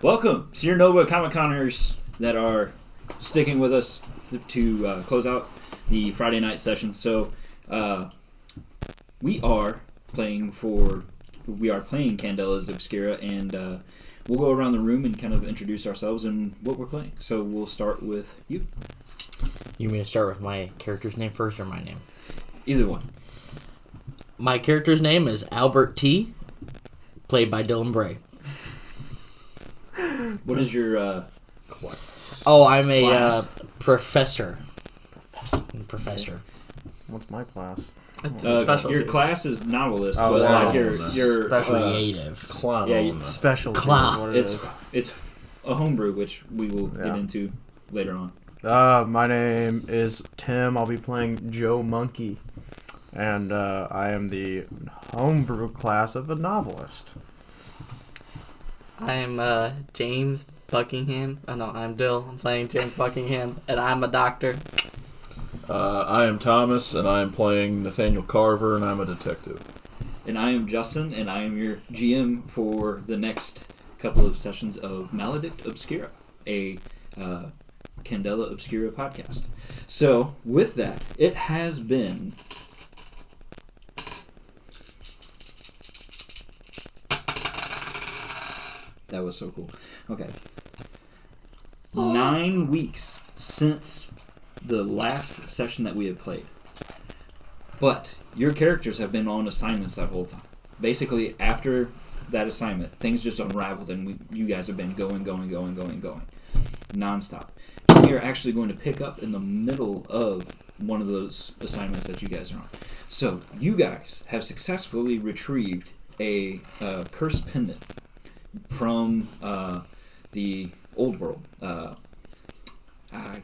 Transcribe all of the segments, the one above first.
Welcome, Seer Nova Comic Coners that are sticking with us to close out the Friday night session. So, we are playing Candelas Obscura, and we'll go around the room and kind of introduce ourselves and what we're playing. So we'll start with you. You mean to start with my character's name first or my name? Either one. My character's name is Albert T, played by Dylan Bray. What is your class? Oh, I'm a professor. Professor. What's my class? Your class is novelist, but like your creative clown. Yeah, special clown. It's a homebrew, which we will get into later on. My name is Tim. I'll be playing Joe Monkey, and I am the homebrew class of a novelist. I'm James Buckingham. Oh no, I'm Dill. I'm playing James Buckingham, and I'm a doctor. I am Thomas, and I am playing Nathaniel Carver, and I'm a detective. And I am Justin, and I am your GM for the next couple of sessions of Maledict Obscura, a Candela Obscura podcast. So, with that, it has been... That was so cool. Okay. 9 weeks since the last session that we had played. But your characters have been on assignments that whole time. Basically, after that assignment, things just unraveled and you guys have been going. Non-stop. We are actually going to pick up in the middle of one of those assignments that you guys are on. So, you guys have successfully retrieved a cursed pendant from the old world. I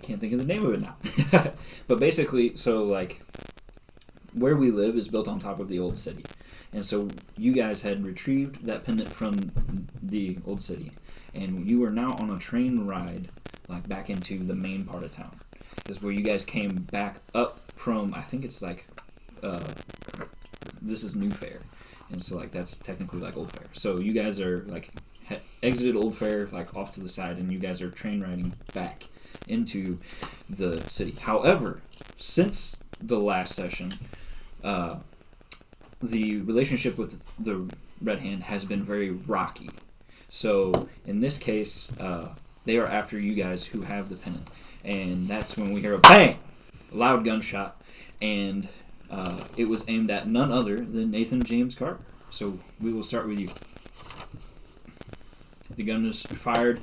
can't think of the name of it now. But basically, so like, where we live is built on top of the old city. And so you guys had retrieved that pendant from the old city. And you are now on a train ride, like, back into the main part of town. Is where you guys came back up from, I think it's like, this is New Fair. And so, like, that's technically like Old Fair. So you guys are, like, exited Old Fair, like, off to the side, and you guys are train riding back into the city. However, since the last session, the relationship with the Red Hand has been very rocky. So, in this case, they are after you guys who have the pendant. And that's when we hear a bang! A loud gunshot. And it was aimed at none other than Nathan James Carter. So, we will start with you. The gun is fired.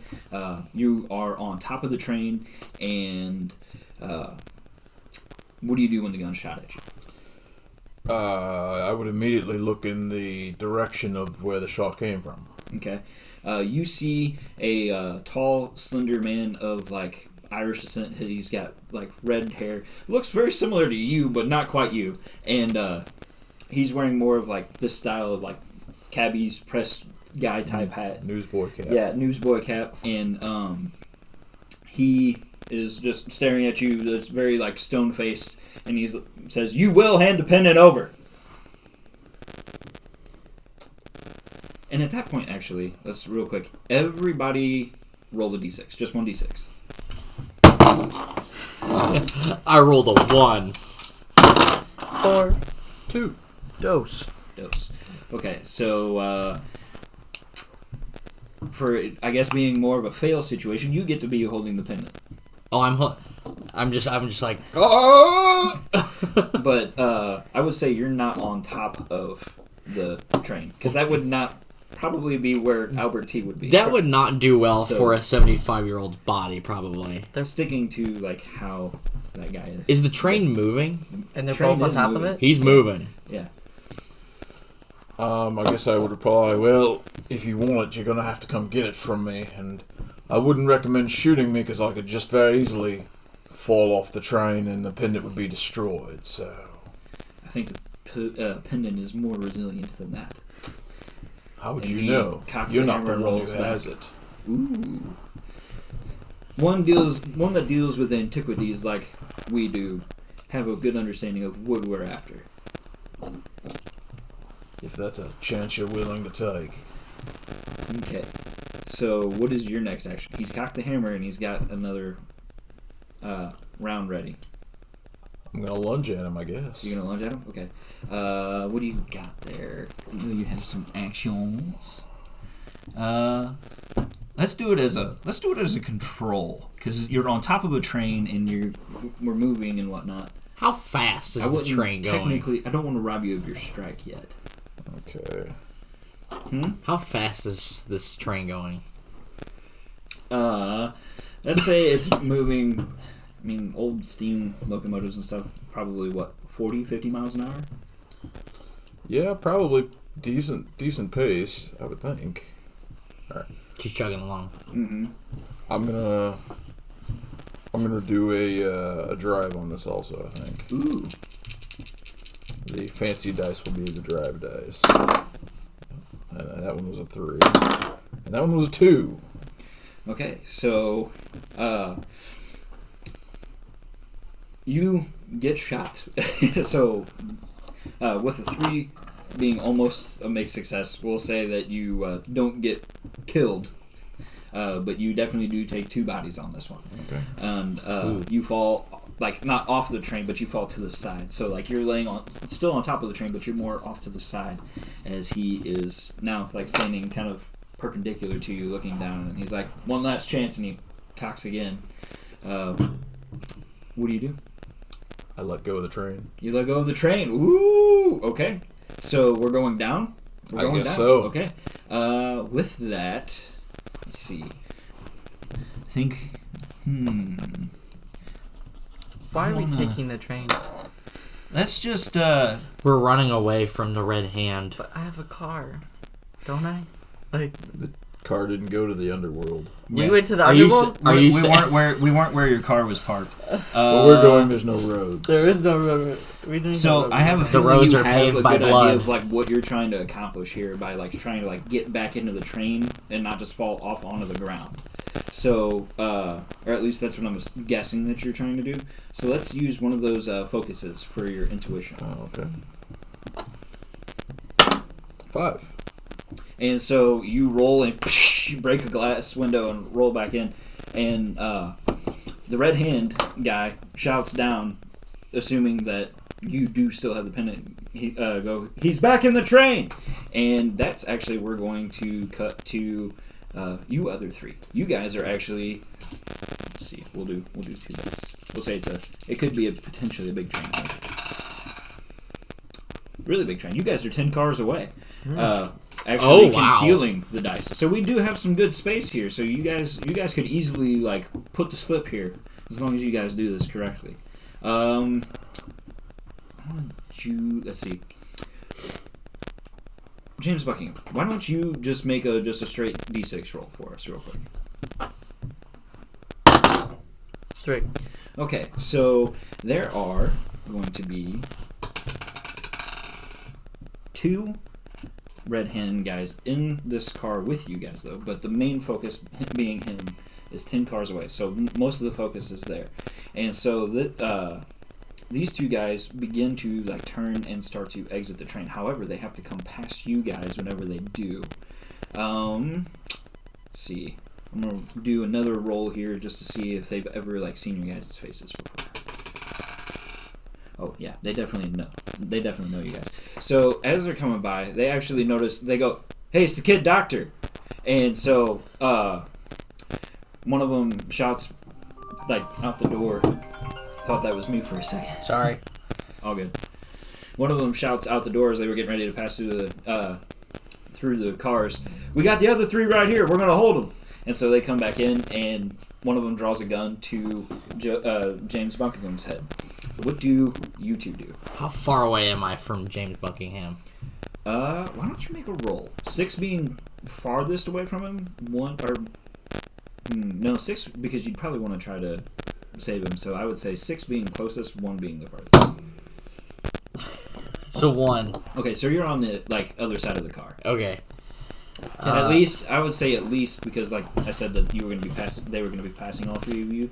You are on top of the train, and what do you do when the gun shot at you? I would immediately look in the direction of where the shot came from. Okay. You see a tall, slender man of, like, Irish descent. He's got, like, red hair. Looks very similar to you, but not quite you. And he's wearing more of, like, this style of, like, cabbie's press guy type hat. Newsboy cap. Yeah, newsboy cap. And he is just staring at you. That's very, like, stone-faced. And he says, "You will hand the pendant over." And at that point, actually, let's real quick. Everybody roll a d6. Just one d6. I rolled a 1. 4. 2. Dose. Okay, so for, I guess, being more of a fail situation, you get to be holding the pendant. Oh, I'm just like, oh! But I would say you're not on top of the train, because that would not probably be where Albert T would be. That would not do well for a 75-year-old's body, probably. They're sticking to, like, how that guy is. Is the train moving? And they're Train both on is top moving. of it? He's moving. Yeah. I guess I would reply, well, if you want it, you're going to have to come get it from me. And I wouldn't recommend shooting me, because I could just very easily fall off the train and the pendant would be destroyed, so... I think the pendant is more resilient than that. How would And you he know? cocks You're the not the hammer and one who rolls has back. it. Ooh. One that deals with antiquities like we do have a good understanding of what we're after. If that's a chance you're willing to take. Okay. So what is your next action? He's cocked the hammer and he's got another round ready. I'm gonna lunge at him, I guess. You're gonna lunge at him? Okay. What do you got there? I know you have some actions. Let's do it as a control, because you're on top of a train and we're moving and whatnot. How fast is the train going? Technically, I don't want to rob you of your strike yet. Okay. How fast is this train going? Let's say it's moving. I mean, old steam locomotives and stuff, probably 40, 50 miles an hour? Yeah, probably decent pace, I would think. All right. Just chugging along. Mm-hmm. I'm gonna do a drive on this also, I think. Ooh. The fancy dice will be the drive dice. And that one was a 3. And that one was a 2. Okay, so you get shot. So with a 3 being almost a mixed success, we'll say that you don't get killed, but you definitely do take 2 bodies on this one. Okay. And you fall, like, not off the train, but you fall to the side. So, like, you're laying still on top of the train, but you're more off to the side, as he is now, like, standing kind of perpendicular to you, looking down, and he's like, one last chance, and he cocks again. What do you do? I let go of the train. You let go of the train. Ooh, okay. So we're going down? We're going I guess down. so. Okay. With that, let's see. Why are we taking the train? Let's just, We're running away from the Red Hand. But I have a car, don't I? Like, The car didn't go to the underworld. we went to the Are you underworld. we weren't where your car was parked. Where we're going, there's no roads. There is no road. We didn't So go I have a The feeling roads you are have paved a by good blood. idea of like what you're trying to accomplish here by like trying to like get back into the train and not just fall off onto the ground. So, or at least that's what I'm guessing that you're trying to do. So let's use one of those focuses for your intuition. Oh, okay. 5. And so you roll and you break a glass window and roll back in, and the Red Hand guy shouts down, assuming that you do still have the pendant. He's back in the train, and that's actually we're going to cut to you other 3. You guys are actually. Let's see. We'll do 2 dice. We'll say it could be potentially a big train. Really big train. You guys are 10 cars away. Actually concealing the dice. So we do have some good space here. So you guys could easily like put the slip here as long as you guys do this correctly. Let's see. James Buckingham, why don't you just make just a straight D6 roll for us real quick? 3. Okay, so there are going to be 2 Red Hand guys in this car with you guys, though. But the main focus, being him, is 10 cars away. So most of the focus is there. And so these 2 guys begin to like turn and start to exit the train. However, they have to come past you guys whenever they do. Let's see. I'm going to do another roll here just to see if they've ever like seen your guys' faces before. Oh, yeah, they definitely know. They definitely know you guys. So, as they're coming by, they actually notice, they go, hey, it's the kid doctor. And so, one of them shouts, like, out the door. Thought that was me for a second. Sorry. All good. One of them shouts out the door as they were getting ready to pass through the cars. We got the other 3 right here. We're going to hold them. And so they come back in, and one of them draws a gun to James Buckingham's head. What do you 2 do? How far away am I from James Buckingham? Why don't you make a roll? 6 being farthest away from him. 6 because you'd probably want to try to save him. So I would say 6 being closest, 1 being the farthest. So 1. Okay, so you're on the like other side of the car. Okay. At least I would say at least because like I said that you were going to be passing. They were going to be passing all 3 of you.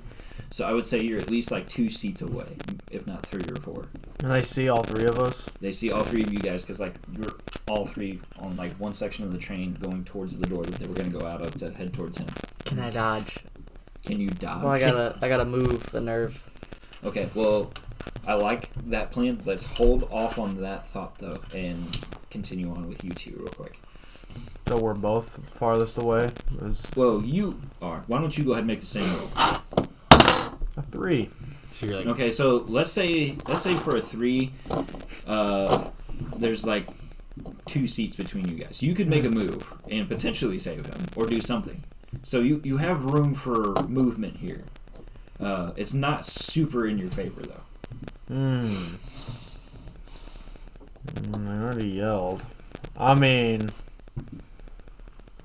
So I would say you're at least like 2 seats away, if not 3 or 4. And they see all 3 of us? They see all 3 of you guys because, like, you're all 3 on, like, one section of the train going towards the door that they were going to go out of to head towards him. Can I dodge? Can you dodge? Well, I gotta move the nerve. Okay, well, I like that plan. Let's hold off on that thought, though, and continue on with you two real quick. So we're both farthest away? Well, you are. Why don't you go ahead and make the same roll? A 3. So you're like, Okay, so let's say for a 3, there's like 2 seats between you guys. You could make a move and potentially save him or do something. So you have room for movement here. It's not super in your favor though. I already yelled. I mean,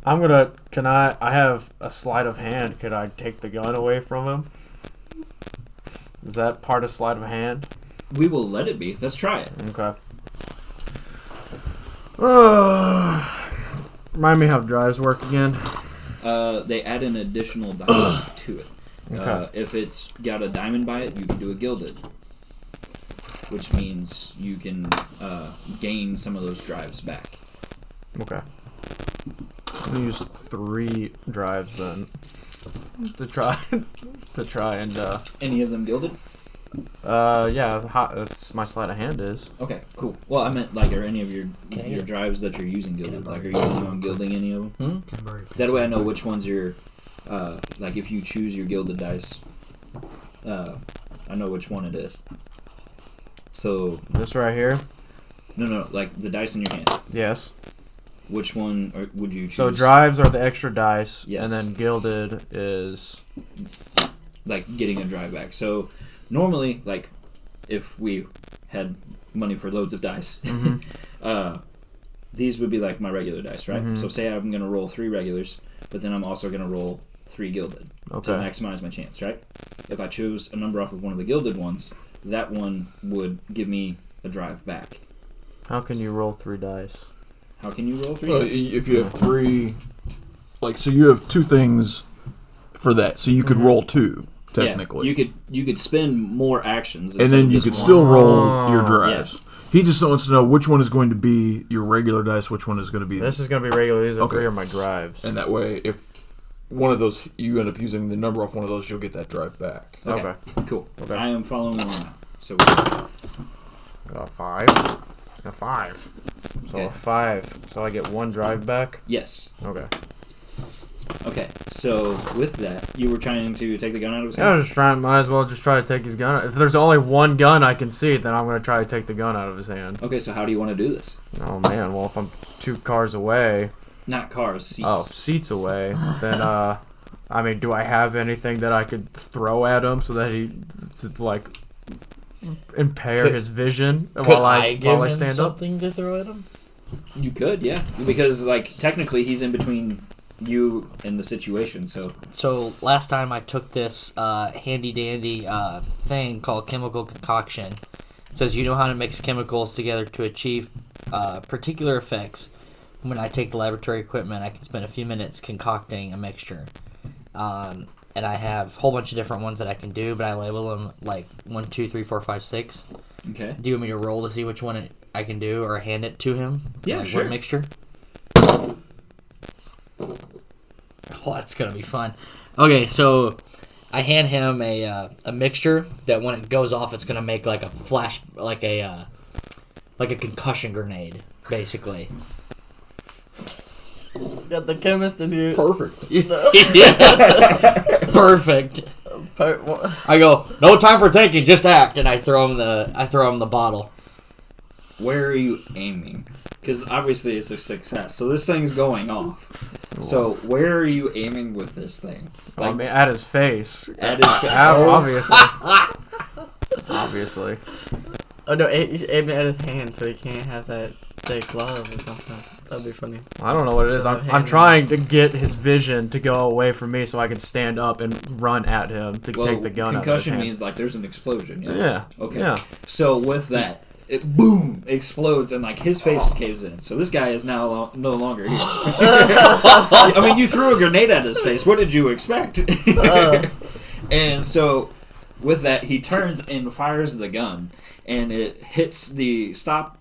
I have a sleight of hand. Could I take the gun away from him? Is that part of sleight of hand? We will let it be. Let's try it. Okay. Remind me how drives work again. They add an additional dice to it. Okay. If it's got a diamond by it, you can do a gilded, which means you can gain some of those drives back. Okay. I'm gonna use 3 drives then to try and Any of them gilded? that's my sleight of hand is. Okay, cool. Well, I meant like, are any of your drives that you're using gilded? Like, are you planning on gilding any of them? That way I know which ones you're, like if you choose your gilded dice, I know which one it is. So This right here? no, like the dice in your hand. Yes. Which one would you choose? So drives are the extra dice, Yes. and then gilded is like getting a drive back. So normally, like if we had money for loads of dice, these would be like my regular dice, right? So say I'm gonna roll 3 regulars, but then I'm also gonna roll 3 gilded to maximize my chance, right? If I choose a number off of one of the gilded ones, that one would give me a drive back. How can you roll 3 dice? How can you roll 3 Well, dice? if you have 3, like, so you have 2 things for that, so you could roll 2 technically. Yeah, you could spend more actions, and then you could still roll your drives. Yeah. He just wants to know which one is going to be your regular dice, which one is going to be. This is going to be regular. These are Okay. 3 of my drives. And that way, if one of those you end up using the number off one of those, you'll get that drive back. Okay, cool. Okay. I am following along now. So A 5. A 5. So Okay. a 5. So I get 1 drive back? yes. Okay. Okay, so with that, you were trying to take the gun out of his Yeah, I hand? was just trying, might as well just try to take his gun. If there's only 1 gun I can see, then I'm going to try to take the gun out of his hand. Okay, so how do you want to do this? Oh man, well if I'm 2 cars away, Not cars, seats. seats away, then I mean, do I have anything that I could throw at him so that he, to like, impair Could- his vision Could while I give I him stand up? something to throw at him? You could, yeah. Because, like, technically he's in between you and the situation, so... So last time I took this handy-dandy thing called chemical concoction. It says you know how to mix chemicals together to achieve particular effects. When I take the laboratory equipment, I can spend a few minutes concocting a mixture. And I have a whole bunch of different ones that I can do, but I label them like 1, 2, 3, 4, 5, 6. Okay. Do you want me to roll to see which one I can do, or hand it to him? Yeah, like, sure. What mixture? Oh, that's gonna be fun. Okay, so I hand him a mixture that when it goes off, it's gonna make like a flash, like a concussion grenade, basically. Got the chemist in here. Perfect. Yeah. Perfect. I go, no time for thinking, just act, and I throw him the bottle. Where are you aiming? Because obviously it's a success, so this thing's going off. So where are you aiming with this thing? I mean, at his face. At his face. Obviously. Obviously. Oh no, you aim it at his hand so he can't have that glove or something. That'd be funny. I don't know what it is. I'm trying to get his vision to go away from me so I can stand up and run at him to take the gun out of his concussion hand. means like there's an explosion. Yes? Yeah. Okay. Yeah. So with that, it boom explodes and like his face caves in. So this guy is now no longer here. I mean, you threw a grenade at his face. What did you expect? And so with that, he turns and fires the gun, and it hits the stop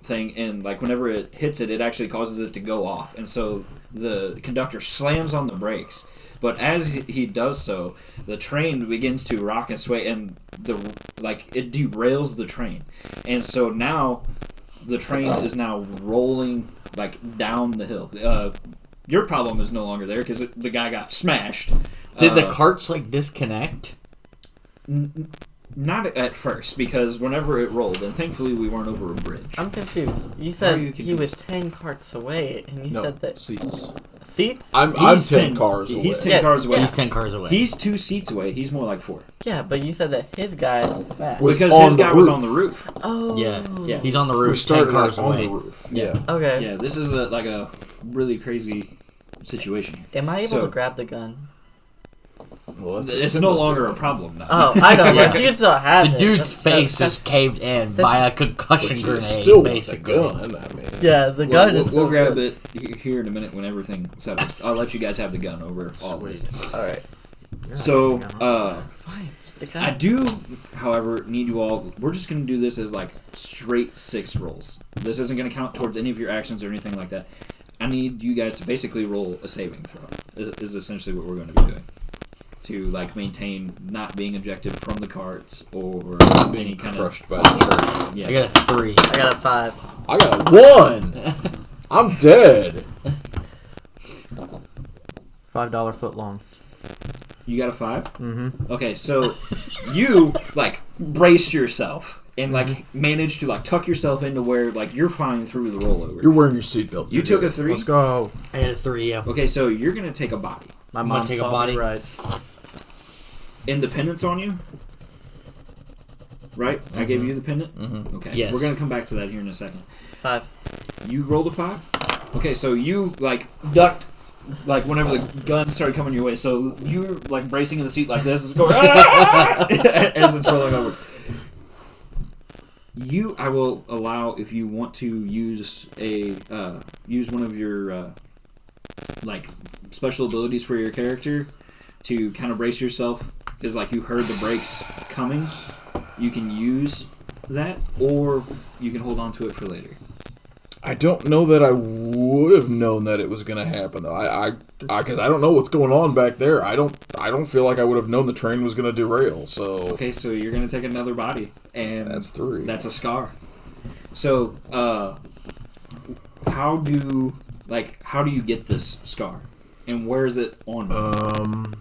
thing, and like whenever it hits it, it actually causes it to go off, and so the conductor slams on the brakes. But as he does so, the train begins to rock and sway, and it derails the train, and so now the train is now rolling like down the hill. Your problem is no longer there because the guy got smashed. Did the carts like disconnect? Not at first, because whenever it rolled, and thankfully we weren't over a bridge. I'm confused. You How are said you he was 10 carts away, and you No, said that seats. seats. I'm He's 10 cars away. He's 10 Yeah, cars away. He's 10 cars away. He's 2 seats away. He's more like 4. Yeah, but you said that his guy smashed. Was Because on his the guy was roof. on the roof. Oh. Yeah, he's on the roof. We started 10 cars on away. the roof. Yeah. Okay. Yeah, this is a really crazy situation here. Am I able So- to grab the gun? Well, that's It's what no Tim was longer doing. a problem now. Oh, I know. Yeah. But you can still have The it. dude's That's- face that's- is caved in by a concussion But you grenade, still want the basically. gun. I mean, Yeah, the gun is. We'll still grab good. it here in a minute when everything settles. I'll let you guys have the gun over all of this. All right. So, Fine. The gun. I do, however, need you all. We're just going to do this as like straight 6 rolls. This isn't going to count towards any of your actions or anything like that. I need you guys to basically roll a saving throw. Is essentially what we're going to be doing to like maintain not being ejected from the carts or any being kind crushed by the train. Yeah. I got a 3. I got a 5. I got 1. I'm dead. $5 foot long. You got a 5? Mm-hmm. Okay, so you like brace yourself and like manage to like tuck yourself into where like you're fine through the rollover. You're wearing your seatbelt. You took a 3. Let's go. I had a 3, yeah. Okay, so you're gonna take a body. My I'm gonna mom take a taught body. me right. Independence on you, right? I gave you the pendant. Mm-hmm. Okay, Yes. we're gonna come back to that here in a second. 5. You rolled a 5. Okay, so you like ducked. Like whenever the gun started coming your way, so you're like bracing in the seat like this, it's going as it's rolling over. I will allow if you want to use use one of your like special abilities for your character to kind of brace yourself because like you heard the brakes coming. You can use that, or you can hold on to it for later. I don't know that I would have known that it was going to happen though. Because I don't know what's going on back there. I don't feel like I would have known the train was going to derail. So Okay, so you're gonna take another body, and that's 3. that's a scar. So, how do you get this scar, and where is it on?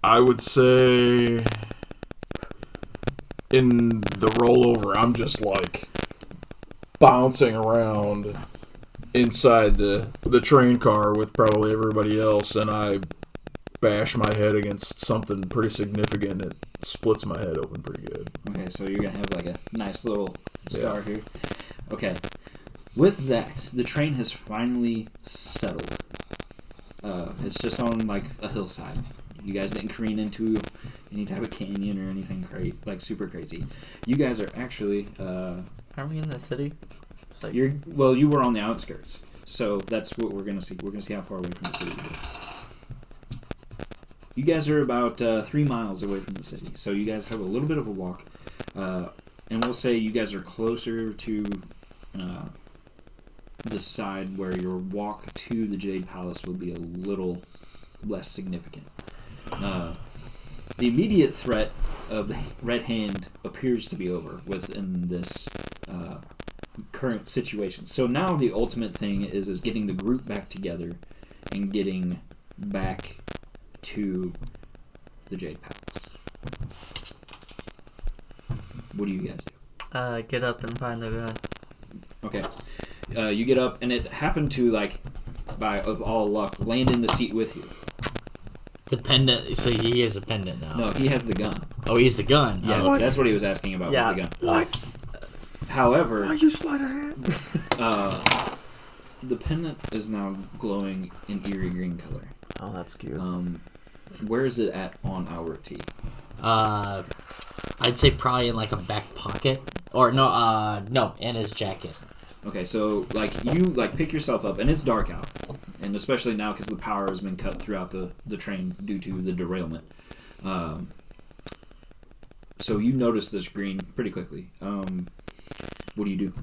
I would say in the rollover, I'm just like bouncing around inside the train car with probably everybody else, and I bash my head against something pretty significant. It splits my head open pretty good. Okay, so you're gonna have like a nice little scar here. Okay, with that, the train has finally settled. It's just on like a hillside. You guys didn't careen into any type of canyon or anything super crazy. You guys are actually Are we in the city? It's like- you were on the outskirts, so that's what we're gonna see. We're gonna see how far away from the city you are. You guys are about 3 miles away from the city, so you guys have a little bit of a walk, and we'll say you guys are closer to the side where your walk to the Jade Palace will be a little less significant. The immediate threat of the Red Hand appears to be over within this current situation. So now the ultimate thing is getting the group back together and getting back to the Jade Palace. What do you guys do? Get up and find the gun. Okay. You get up, and it happened to, like, of all luck, land in the seat with you. The pendant, so he has a pendant now. No, he has the gun. Oh, he has the gun. Yeah, Oh, that's what he was asking about, was Yeah. the gun. What? However, Are you sleight of hand? the pendant is now glowing in eerie green color. Oh, that's cute. Where is it at on our tee? I'd say probably in like a back pocket. Or no, in his jacket. Okay, so like you like pick yourself up, and it's dark out, and especially now because the power has been cut throughout the train due to the derailment. So you notice this green pretty quickly. What do you do?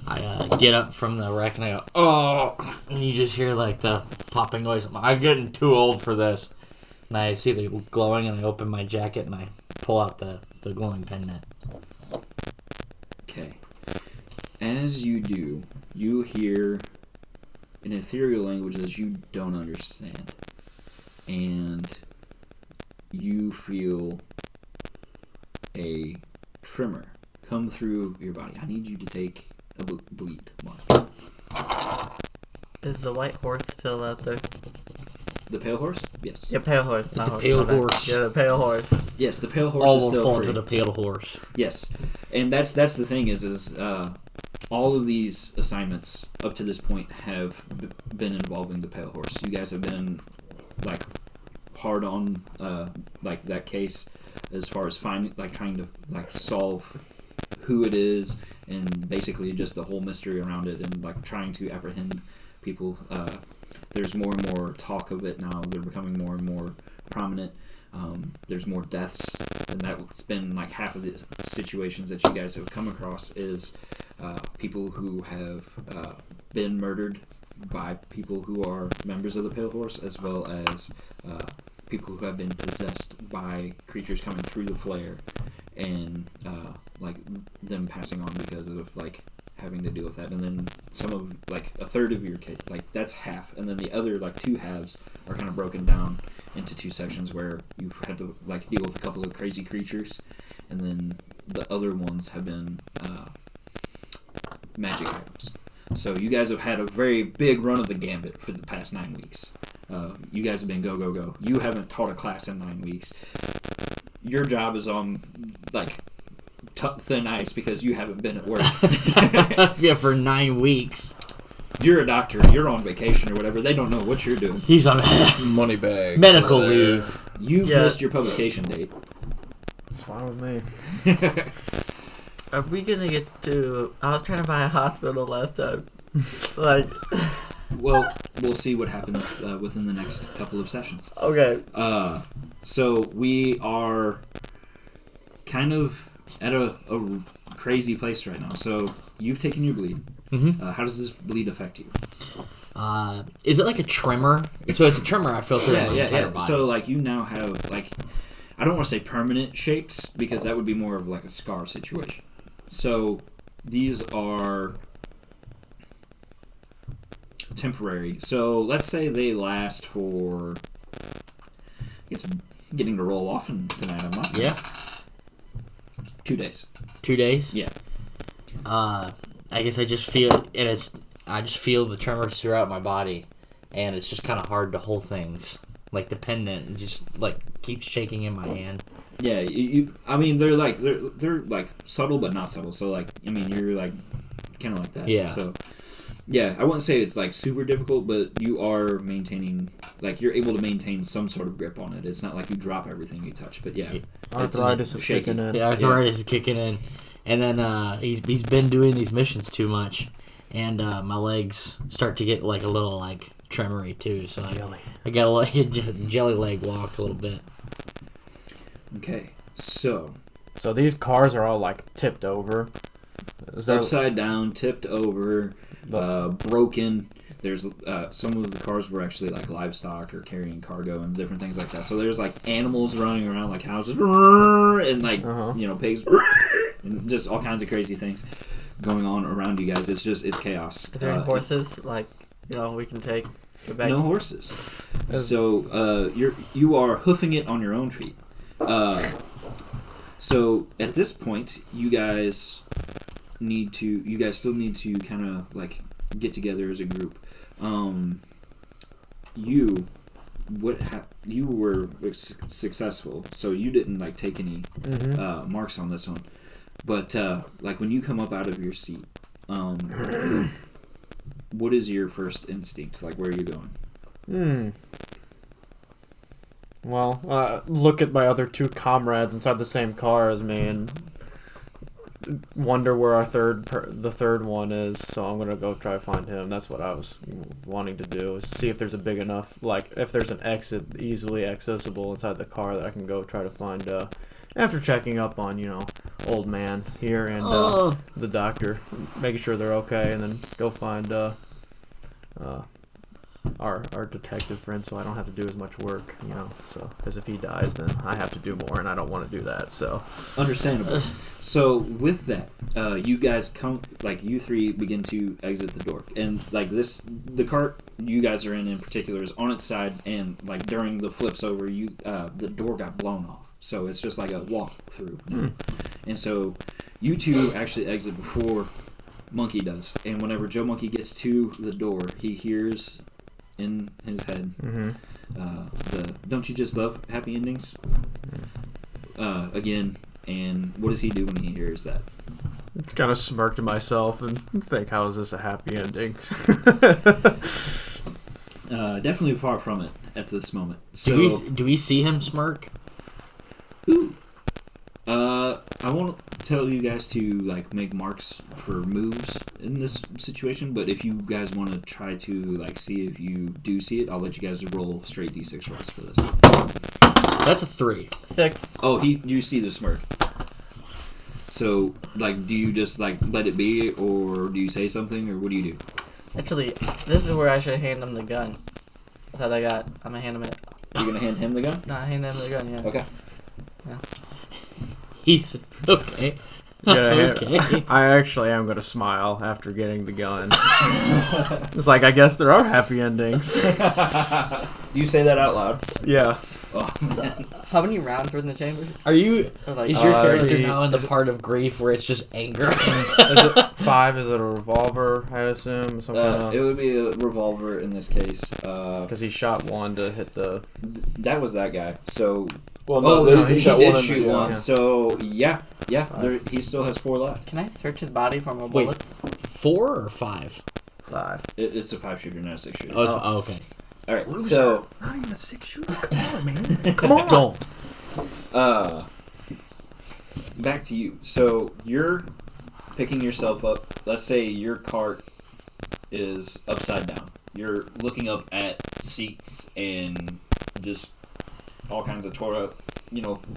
I get up from the wreck and I go, oh, and you just hear like the popping noise. I'm getting too old for this. And I see the glowing and I open my jacket and I pull out the glowing pendant. Okay. As you do, you hear an ethereal language that you don't understand. And you feel a tremor come through your body. I need you to take a bleed mark. Is the white horse still out there? The pale horse? Yes. Yeah, pale horse. It's the pale horse. Yeah, the pale horse. Yes, the pale horse All is will still fall free. to the pale horse. Yes, and that's the thing is all of these assignments up to this point have been involving the pale horse. You guys have been like hard on like that case as far as trying to like solve who it is and basically just the whole mystery around it and like trying to apprehend people. There's more and more talk of it now. They're becoming more and more prominent. There's more deaths, and that's been like half of the situations that you guys have come across is people who have been murdered by people who are members of the Pale Horse, as well as people who have been possessed by creatures coming through the flare, and like them passing on because of like having to deal with that. And then some of like a third of your case, like that's half, and then the other like two halves are kind of broken down into two sections where you've had to like deal with a couple of crazy creatures, and then the other ones have been magic items. So you guys have had a very big run of the gambit for the past 9 weeks. You guys have been go, go, go. You haven't taught a class in 9 weeks. Your job is on like thin ice because you haven't been at work. Yeah, for 9 weeks. You're a doctor. You're on vacation or whatever. They don't know what you're doing. He's on Money bags. medical there. leave. You've Yeah. missed your publication date. It's fine with me. Are we gonna get to? I was trying to buy a hospital last time. Like, Well, we'll see what happens within the next couple of sessions. okay. So we are kind of at a crazy place right now. So you've taken your bleed. Mm-hmm. How does this bleed affect you? Is it like a tremor? So it's a tremor I feel through my entire body. So like you now have like, I don't want to say permanent shakes because that would be more of like a scar situation. So these are temporary. So let's say they last for. It's getting to roll off tonight. I'm not. Yeah. 2 days. 2 days? Yeah. I guess I just feel, and I just feel the tremors throughout my body, and it's just kind of hard to hold things. Like the pendant just like keeps shaking in my hand. Yeah, I mean, they're like subtle but not subtle. So like, I mean, you're like kind of like that. Yeah. So yeah, I wouldn't say it's like super difficult, but you are maintaining, like you're able to maintain some sort of grip on it. It's not like you drop everything you touch, but yeah, Arthritis is shaky. kicking in. Yeah, arthritis is kicking in, and then he's been doing these missions too much, and my legs start to get like a little like tremory too. So I got a jelly leg walk a little bit. Okay, so these cars are all like tipped over. Is that upside down, tipped over, broken. There's some of the cars were actually like livestock or carrying cargo and different things like that. So there's like animals running around like houses and like pigs and just all kinds of crazy things going on around you guys. It's chaos. Is there any horses like we can take? Back? No horses. So you are hoofing it on your own feet. So at this point, you guys still need to kind of like get together as a group. You were successful, so you didn't like take any marks on this one. But like when you come up out of your seat, what is your first instinct? Like, where are you going? Well, look at my other two comrades inside the same car as me, and wonder where the third one is, so I'm gonna go try to find him. That's what I was wanting to do, is see if there's a big enough, like, if there's an exit easily accessible inside the car that I can go try to find, after checking up on, old man here and the doctor, making sure they're okay, and then go find our detective friend, so I don't have to do as much work, so, because if he dies, then I have to do more, and I don't want to do that, so. Understandable. So with that, you guys come, like, you three begin to exit the door, and like the cart you guys are in particular is on its side, and like during the flips over, the door got blown off, so it's just like a walk through, and so you two actually exit before Monkey does, and whenever Joe Monkey gets to the door, he hears in his head the "Don't you just love happy endings?" Again, and what does he do when he hears that? Kind of smirk to myself and think, how is this a happy ending? Definitely far from it at this moment. So, do we see him smirk? Ooh. I won't tell you guys to like make marks for moves in this situation, but if you guys want to try to like see if you do see it, I'll let you guys roll straight d6 rolls for this. That's a 3. 6. Oh, you see the smirk. So, like, do you just like let it be, or do you say something, or what do you do? Actually, this is where I should hand him the gun that I got. I'm gonna hand him it. You're gonna hand him the gun? No, I hand him the gun. Yeah. Okay. Yeah. He's okay. Okay. I actually am going to smile after getting the gun. It's like, I guess there are happy endings. You say that out loud. Yeah. Oh, man. How many rounds were in the chamber? Is your character maybe- now in the part of grief where it's just anger? Is it 5? Is it a revolver, I assume? Some kind of... It would be a revolver in this case. Because he shot one to hit the... That was that guy. So... Well, he shot did one in shoot the- one. yeah. So, yeah. He still has 4 left. Can I search his body for more Wait. bullets? 4 or 5? 5. It's a 5-shooter, not a 6-shooter. Oh, okay. All right, so... Not even a 6-shooter? Come on, man. Come on. Don't. Back to you. So, you're picking yourself up. Let's say your cart is upside down. You're looking up at seats and just all kinds of tore up,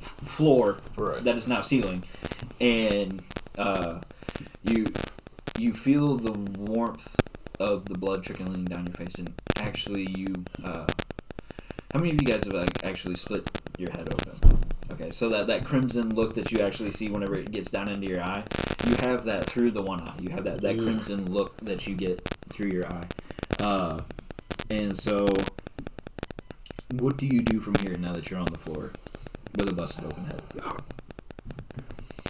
floor Right. that is now ceiling, and you feel the warmth of the blood trickling down your face, and actually how many of you guys have actually split your head open? Okay, so that crimson look that you actually see whenever it gets down into your eye, you have that through the one eye. You have that crimson look that you get through your eye, and so. What do you do from here now that you're on the floor with a busted open head?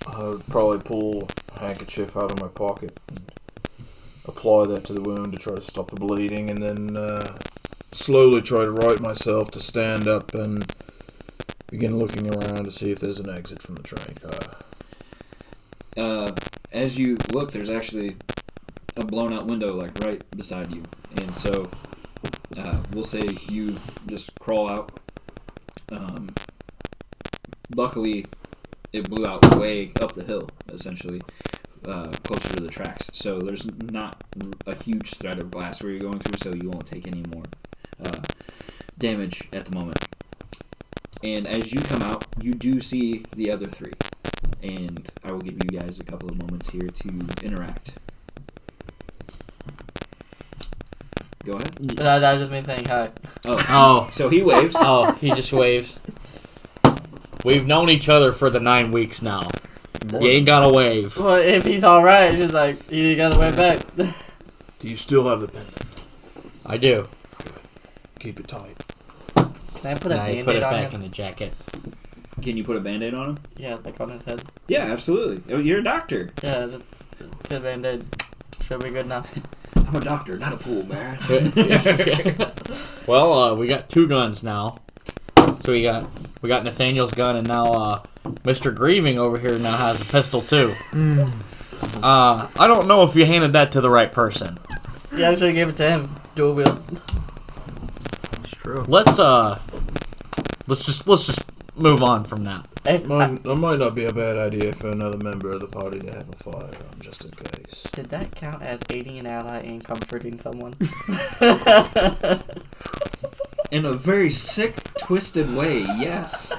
I would probably pull a handkerchief out of my pocket and apply that to the wound to try to stop the bleeding, and then slowly try to right myself to stand up and begin looking around to see if there's an exit from the train car. As you look, there's actually a blown out window like right beside you, and so we'll say you just crawl out. Luckily, it blew out way up the hill, essentially, closer to the tracks. So there's not a huge threat of blast where you're going through, so you won't take any more damage at the moment. And as you come out, you do see the other 3. And I will give you guys a couple of moments here to interact. Go ahead. That was just me saying hi. Oh. So he waves. Oh, he just waves. We've known each other for the 9 weeks now. You ain't gotta wave. Well, if he's alright, she's like, you gotta wait back. Do you still have the pendant? I do. Keep it tight. Can I put a Now you band-aid put it on back him? in the jacket. Can you put a band-aid on him? Yeah, like on his head. Yeah, absolutely. Oh, you're a doctor. Yeah, just get a band-aid. Should be good now. I'm a doctor, not a pool man. Well, we got 2 guns now. So we got Nathaniel's gun, and now Mr. Grieving over here now has a pistol too. I don't know if you handed that to the right person. Yeah, I should give it to him. Dual wield. It's true. Let's just move on from that. Hey, That might not be a bad idea for another member of the party to have a firearm, just in case. did that count as aiding an ally and comforting someone? In a very sick, twisted way, yes.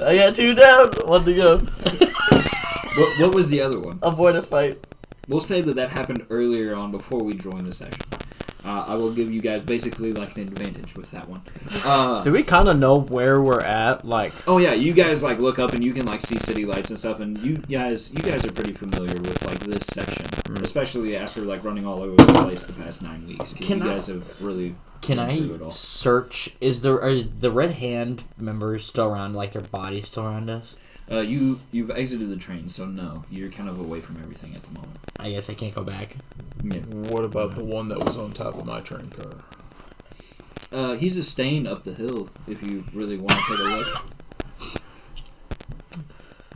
I got 2 down. 1 to go. What was the other one? Avoid a fight. We'll say that happened earlier on before we joined the session. I will give you guys basically like an advantage with that one. Do we kind of know where we're at? Like, Oh yeah, you guys like look up and you can like see city lights and stuff, and you guys are pretty familiar with like this section, especially after like running all over the place the past 9 weeks. 'Cause you guys have really. Can been through it I all. search? Are the Red Hand members still around? Like their bodies still around us? You've exited the train, so no, you're kind of away from everything at the moment. I guess I can't go back. Yeah. What about the one that was on top of my train car? He's a stain up the hill. If you really want to take a look.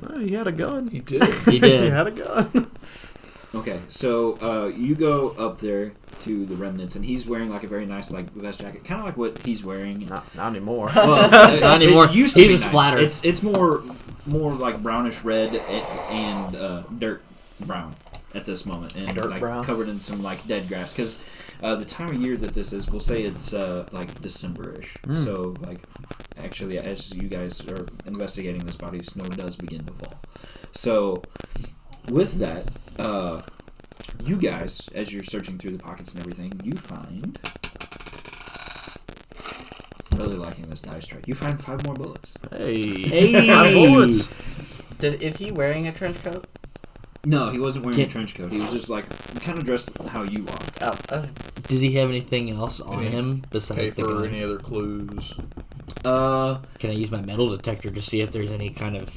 well, he had a gun. He did. He He did. had a gun. Okay, so you go up there to the remnants, and he's wearing like a very nice like vest jacket, kind of like what he's wearing. Not anymore. Well, Not anymore. It used to He's be a nice. splatter. It's more like brownish red and dirt brown at this moment, and Dirt like brown. covered in some like dead grass. Because the time of year that this is, we'll say it's like December-ish. So like actually, as you guys are investigating this body, snow does begin to fall. So with that, you guys, as you're searching through the pockets and everything, you find. Really liking this dice tray. You find 5 more bullets. Hey. 5 bullets. Is he wearing a trench coat? No, he wasn't wearing a trench coat. He was just like kind of dressed how you are. Oh, Does he have anything else on Any him besides the Paper, gun? any other clues? Can I use my metal detector to see if there's any kind of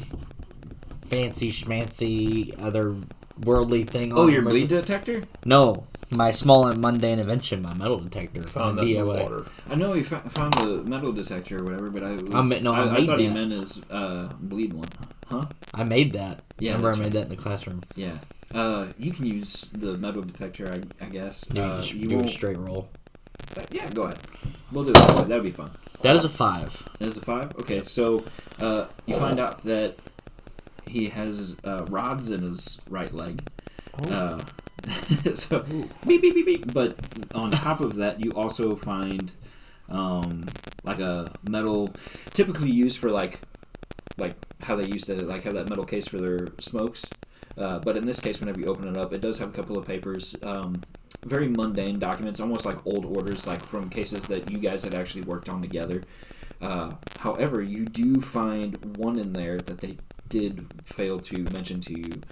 fancy schmancy other worldly thing on Oh, him? your or bleed is it- detector? No, my small and mundane invention, my metal detector. Found my that in the DIY. water. I know he found the metal detector or whatever, but I made thought he that. meant his bleed one. Huh? I made that. Yeah, Remember I that's made that in the classroom. Yeah. You can use the metal detector, I guess. You just you do a won't. straight roll. Yeah, go ahead. We'll do it that way. That'd be fun. That is a 5. That is a 5? Okay, so you find out that he has rods in his right leg. So beep beep beep beep. But on top of that, you also find like a metal, typically used for like how they used to like have that metal case for their smokes. But in this case, whenever you open it up, it does have a couple of papers, very mundane documents, almost like old orders, like from cases that you guys had actually worked on together. However, you do find one in there that they did fail to mention to you,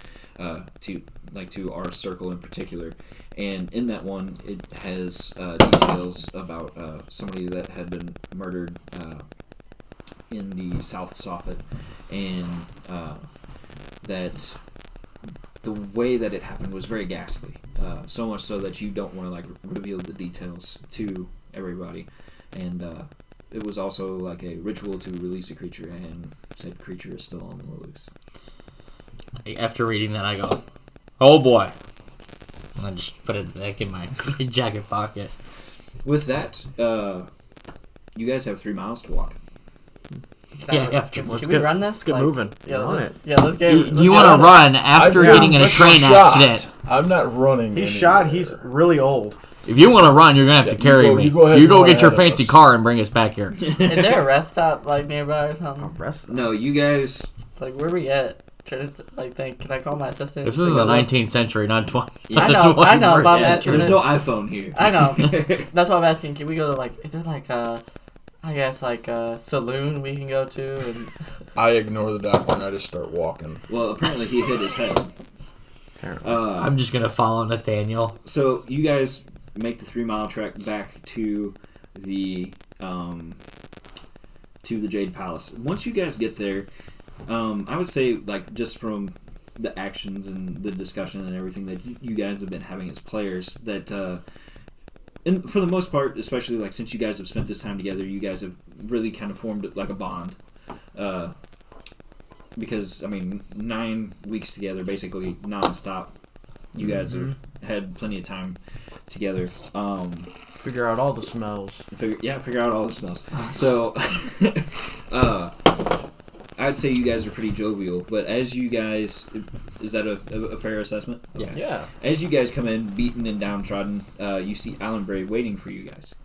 to our circle in particular, and in that one it has details about somebody that had been murdered in the South Soffit, and that the way that it happened was very ghastly, so much so that you don't want to like reveal the details to everybody, and it was also like a ritual to release a creature, and said creature is still on the loose. After reading that, I go, oh boy. I just put it back in my jacket pocket. With that, you guys have 3 miles to walk. Yeah, after. Can we run this? Let's get moving. Yeah, On let's, it. yeah, let's get. You want to run after getting in a train accident. I'm not running. He's anywhere. shot. He's really old. If you want to run, you're going to have to Yeah, carry you me. go ahead You and go run get your ahead of fancy us. car and bring us back here. Is there a rest stop like nearby or something? Rest. No, you guys. Like where we at? Trying to like think. Can I call my assistant? This is the 19th century, not 20. Yeah, I know, but I'm Yeah, asking. there's no iPhone here. I know. That's what I'm asking. Can we go to like? Is there like a? I guess like a saloon we can go to and. I ignore the doctor and I just start walking. Well, apparently he hit his head. Apparently. I'm just going to follow Nathaniel. So you guys make the 3-mile trek back to the Jade Palace. Once you guys get there, I would say like just from the actions and the discussion and everything that you guys have been having as players, that and for the most part, especially like since you guys have spent this time together, you guys have really kind of formed like a bond. Because I mean, 9 weeks together, basically nonstop. You guys have had plenty of time together. Figure out all the smells. Figure out all the smells. So, I'd say you guys are pretty jovial, but as you guys, is that a fair assessment? Yeah. Yeah. As you guys come in, beaten and downtrodden, you see Alan Bray waiting for you guys.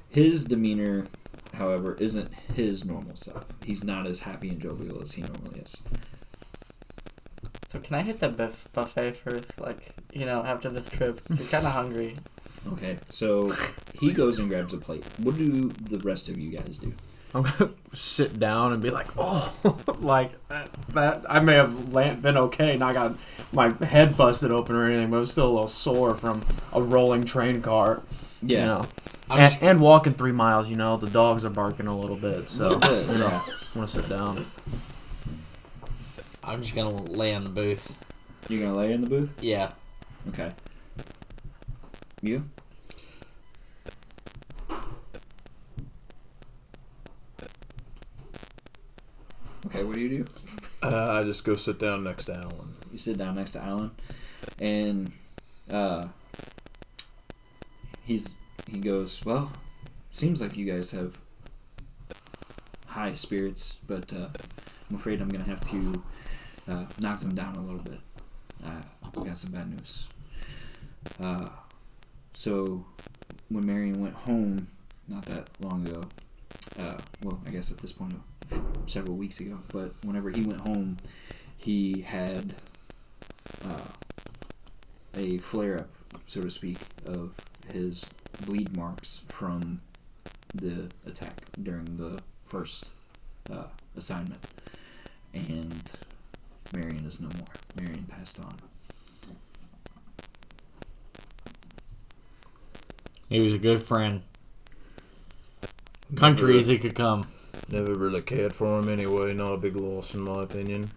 His demeanor, however, isn't his normal self. He's not as happy and jovial as he normally is. So can I hit the buffet first? Like, after this trip, you're kind of hungry. Okay, so he goes and grabs a plate. What do the rest of you guys do? I'm gonna sit down and be like, oh, like that. I may have been okay, not got my head busted open or anything, but I'm still a little sore from a rolling train car. Yeah. And walking 3 miles. The dogs are barking a little bit, so Yeah. I want to sit down. I'm just gonna lay in the booth. You're gonna lay in the booth? Yeah. Okay. You? Okay, what do you do? I just go sit down next to Alan. You sit down next to Alan, and he goes, well, seems like you guys have high spirits, but I'm afraid I'm going to have to knock them down a little bit. I've got some bad news. So when Marion went home not that long ago, well, I guess at this point several weeks ago, but whenever he went home, he had a flare-up, so to speak, of his bleed marks from the attack during the first assignment. And Marion is no more. Marion passed on. He was a good friend. Country as he could come. Never really cared for him anyway. Not a big loss in my opinion.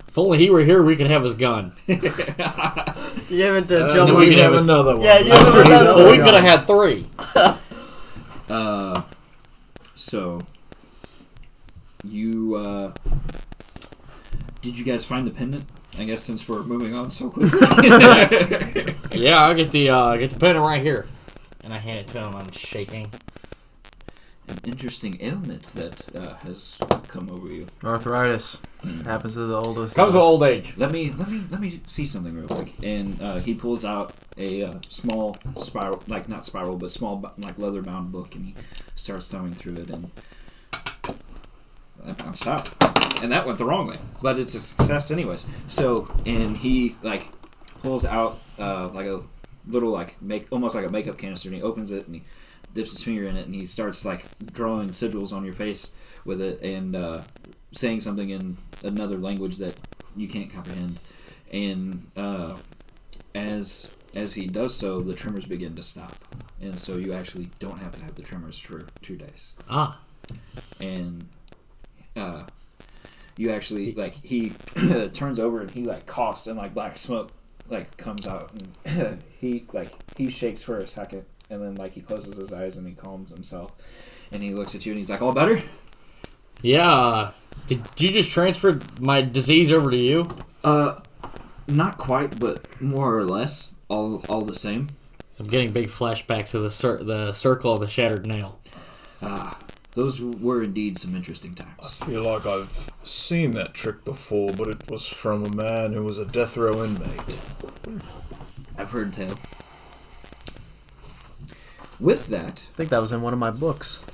If only he were here, we could have his gun. You haven't then jumped. we could have another one. Yeah, you have another Well, one. we could have had 3. So you did you guys find the pendant? I guess since we're moving on so quickly. Yeah, I'll get the pendant right here. And I hand it to him. I'm shaking. An interesting ailment that has come over you. Arthritis happens to the oldest. Comes with old age. Let me see something real quick. And he pulls out a small spiral, like not spiral, but small like leather bound book, and he starts thumbing through it. And I'm stopped. And that went the wrong way, but it's a success anyways. So, and he like pulls out like a little like almost like a makeup canister, and he opens it and he dips his finger in it, and he starts like drawing sigils on your face with it, and saying something in another language that you can't comprehend. And as he does so, the tremors begin to stop, and so you actually don't have to have the tremors for 2 days. And you actually like he turns over and he like coughs, and like black smoke like comes out, and he shakes for a second, and then like he closes his eyes and he calms himself, and he looks at you and he's like, all better? Yeah. Did you just transfer my disease over to you? Not quite, but more or less all the same. I'm getting big flashbacks of the circle of the shattered nail. Those were indeed some interesting I times. feel like I've seen that trick before, but it was from a man who was a death row inmate. I've heard tell. With that, I think that was in one of my books.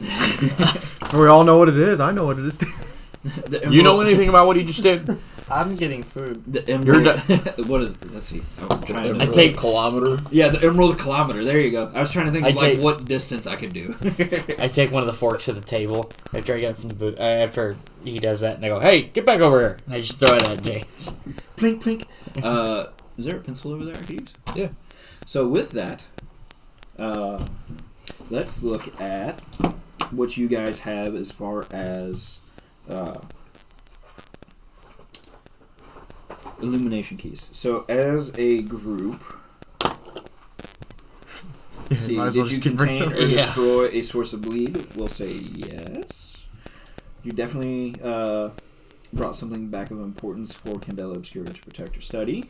We all know what it is. I know what it is. You know anything about what he just did? I'm getting food. The emerald. What is? Let's see. I'm trying to. I take kilometer. Yeah, the emerald kilometer. There you go. I was trying to think of take- what distance I could do. I take one of the forks to the table after I get it from the boot. After he does that, and I go, "Hey, get back over here!" And I just throw it at James. Plink plink. Is there a pencil over there I could use? Yeah. So with that, let's look at what you guys have as far as illumination keys. So as a group, see, Might as well did you just keep contain or bringing it up. destroy a source of bleed? We'll say yes. You definitely brought something back of importance for Candela Obscura to protect or study.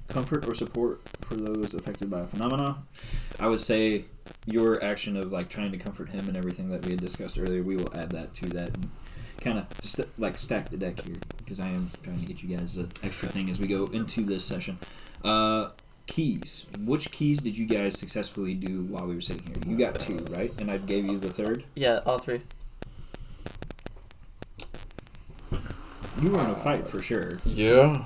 Comfort or support for those affected by a phenomena. I would say your action of like trying to comfort him and everything that we had discussed earlier, we will add that to that and kind of stack the deck here, because I am trying to get you guys an extra thing as we go into this session. Keys. Which keys did you guys successfully do while we were sitting here? You got 2, right? And I gave you the third? Yeah, all 3. You were in a fight for sure. Yeah.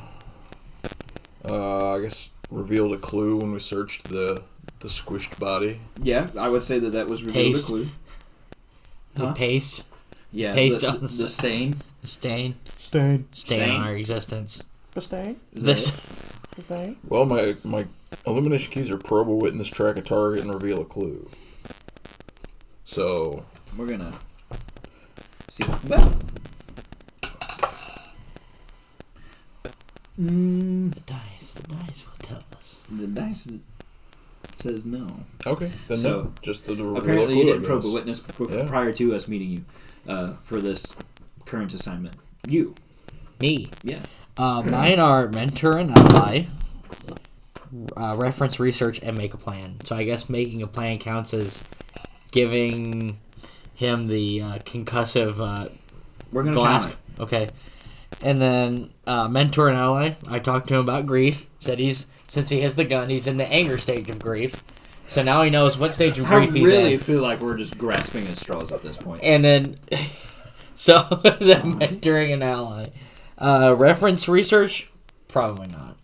I guess revealed a clue when we searched the squished body. Yeah, I would say that was revealed Paste. a clue. The paste. Yeah, Paste the on the stain. The stain. Stain. Stain on our existence. The stain. Is This. that The stain. Well, my illumination keys are probe a witness, track a target, and reveal a clue. So we're gonna see. Well, The dice will tell us. the dice says no. okay, then So, no, just the reveal Apparently, a clue. you I didn't probe a guess. witness Yeah. prior to us meeting you for this current assignment. You, Me. yeah. Mine are mentor and ally, reference research, and make a plan. So I guess making a plan counts as giving him the concussive We're gonna glass. count it. Okay. And then mentor and ally, I talked to him about grief. Said since he has the gun, he's in the anger stage of grief. So now he knows what stage of I grief he's really in. feel like we're just grasping at straws at this point. And then, so is that mentoring an ally? Reference research? Probably not.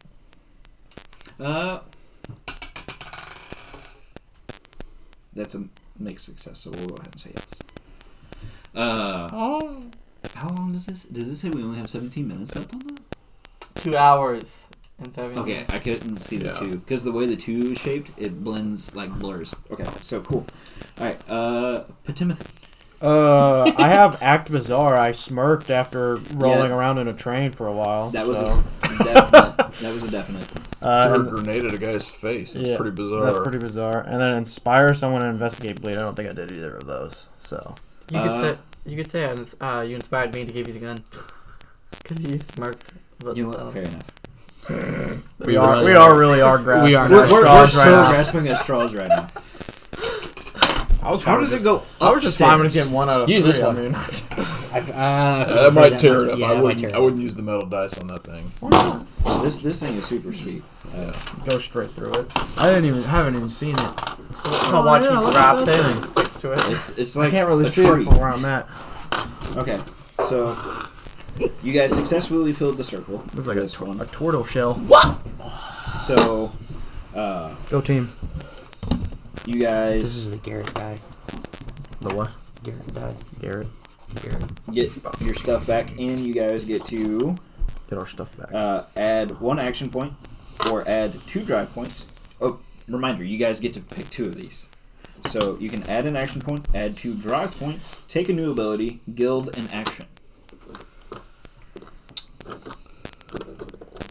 That's a mixed success, so we'll go ahead and say yes. How long does this? Does it say we only have 17 minutes left on that? 2 hours and 7 Okay, minutes. I couldn't see the Yeah. 2 because the way the 2 is shaped, it blends like blurs. Okay, so cool. All right, Patimothy. I have Act Bizarre. I smirked after rolling around in a train for a while. That was so. a definite. That was a definite. Threw a grenade at a guy's face. It's yeah, pretty bizarre. That's pretty bizarre. And then inspire someone to investigate bleed. I don't think I did either of those. So You could say you inspired me to give you the gun. Because you smirked. You know what? Fair enough. we really are grasping. We are. We're straws right so now. grasping at straws right now. How does it go? I was just fine with upstairs? getting 1 out of Use 3. this one. I mean, That might tear it up. Yeah, I it might tear wouldn't use the metal dice on that thing. This thing is super sweet. go straight through it. I haven't even seen it. I'll watch yeah, you look grab at that it thing. and sticks to it. It's I like can't really a see tree. it from where I'm at. Okay, so you guys successfully filled the circle. Looks like this one. a turtle shell. So, Go team. you guys This is the Garrett guy. The what? Garrett guy. Garrett. get your stuff back, and you guys get to Get our stuff back. add 1 action point or add 2 drive points. Oh, reminder, you guys get to pick 2 of these. So you can add an action point, add 2 drive points, take a new ability, guild an action.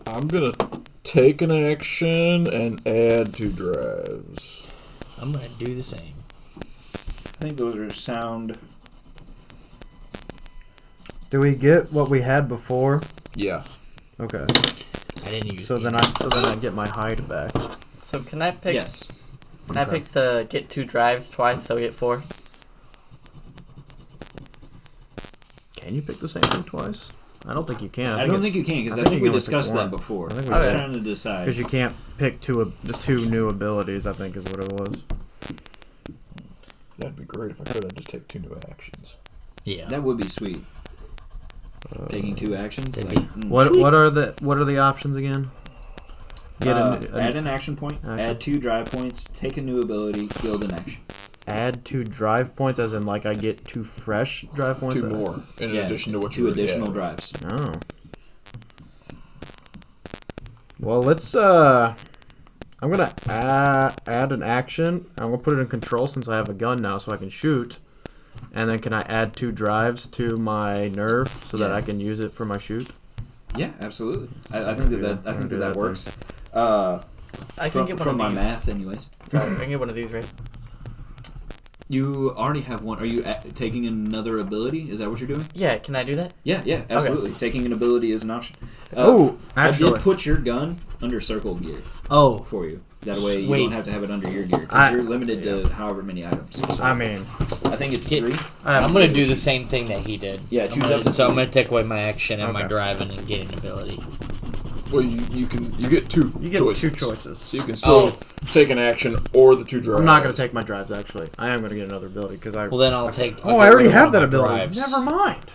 I'm gonna take an action and add 2 drives. I'm gonna do the same. I think those are sound. Do we get what we had before? Yeah. Okay. I didn't use. So then I get my hide back. So can I pick? Yes. Can I pick the get 2 drives twice, so I get 4? Can you pick the same thing twice? I don't think you can. I don't think you can, because I I think think you we can only discussed pick that one. before. I think we I was did. trying to decide. because you can't pick the 2 new abilities. I think is what it was. That'd be great if I could. I'd just take 2 new actions. Yeah. That would be sweet. Taking 2 actions. That'd Like, be- What are the options again? add an action point, Okay. add 2 drive points, take a new ability, guild an action. Add 2 drive points, as in like I get 2 fresh drive points. 2 more in Yeah, addition to what 2 you already additional have. drives. Oh. Well, let's. I'm gonna add an action. I'm gonna put it in control since I have a gun now, so I can shoot. And then can I add 2 drives to my nerve so that Yeah. I can use it for my shoot? Yeah, absolutely. I think that works. I can get one From of my these. math, anyways. Sorry, I can get one of these, right? You already have one. Are you taking another ability? Is that what you're doing? Yeah, can I do that? Yeah, absolutely. Taking an ability is an option. Actually, I did put your gun under circle gear for you. That way you don't have to have it under your gear because you're limited to however many items. So I mean, I think it's 3. I'm gonna do the same thing that he did. Yeah, choose up. So I'm gonna take away my action and my driving and get an ability. Well, you get two. You get choices. 2 choices. So you can still take an action or the 2 drives. I'm not gonna take my drives actually. I am gonna get another ability because I. Well, then I'll take. I already have that ability. Drives. Never mind.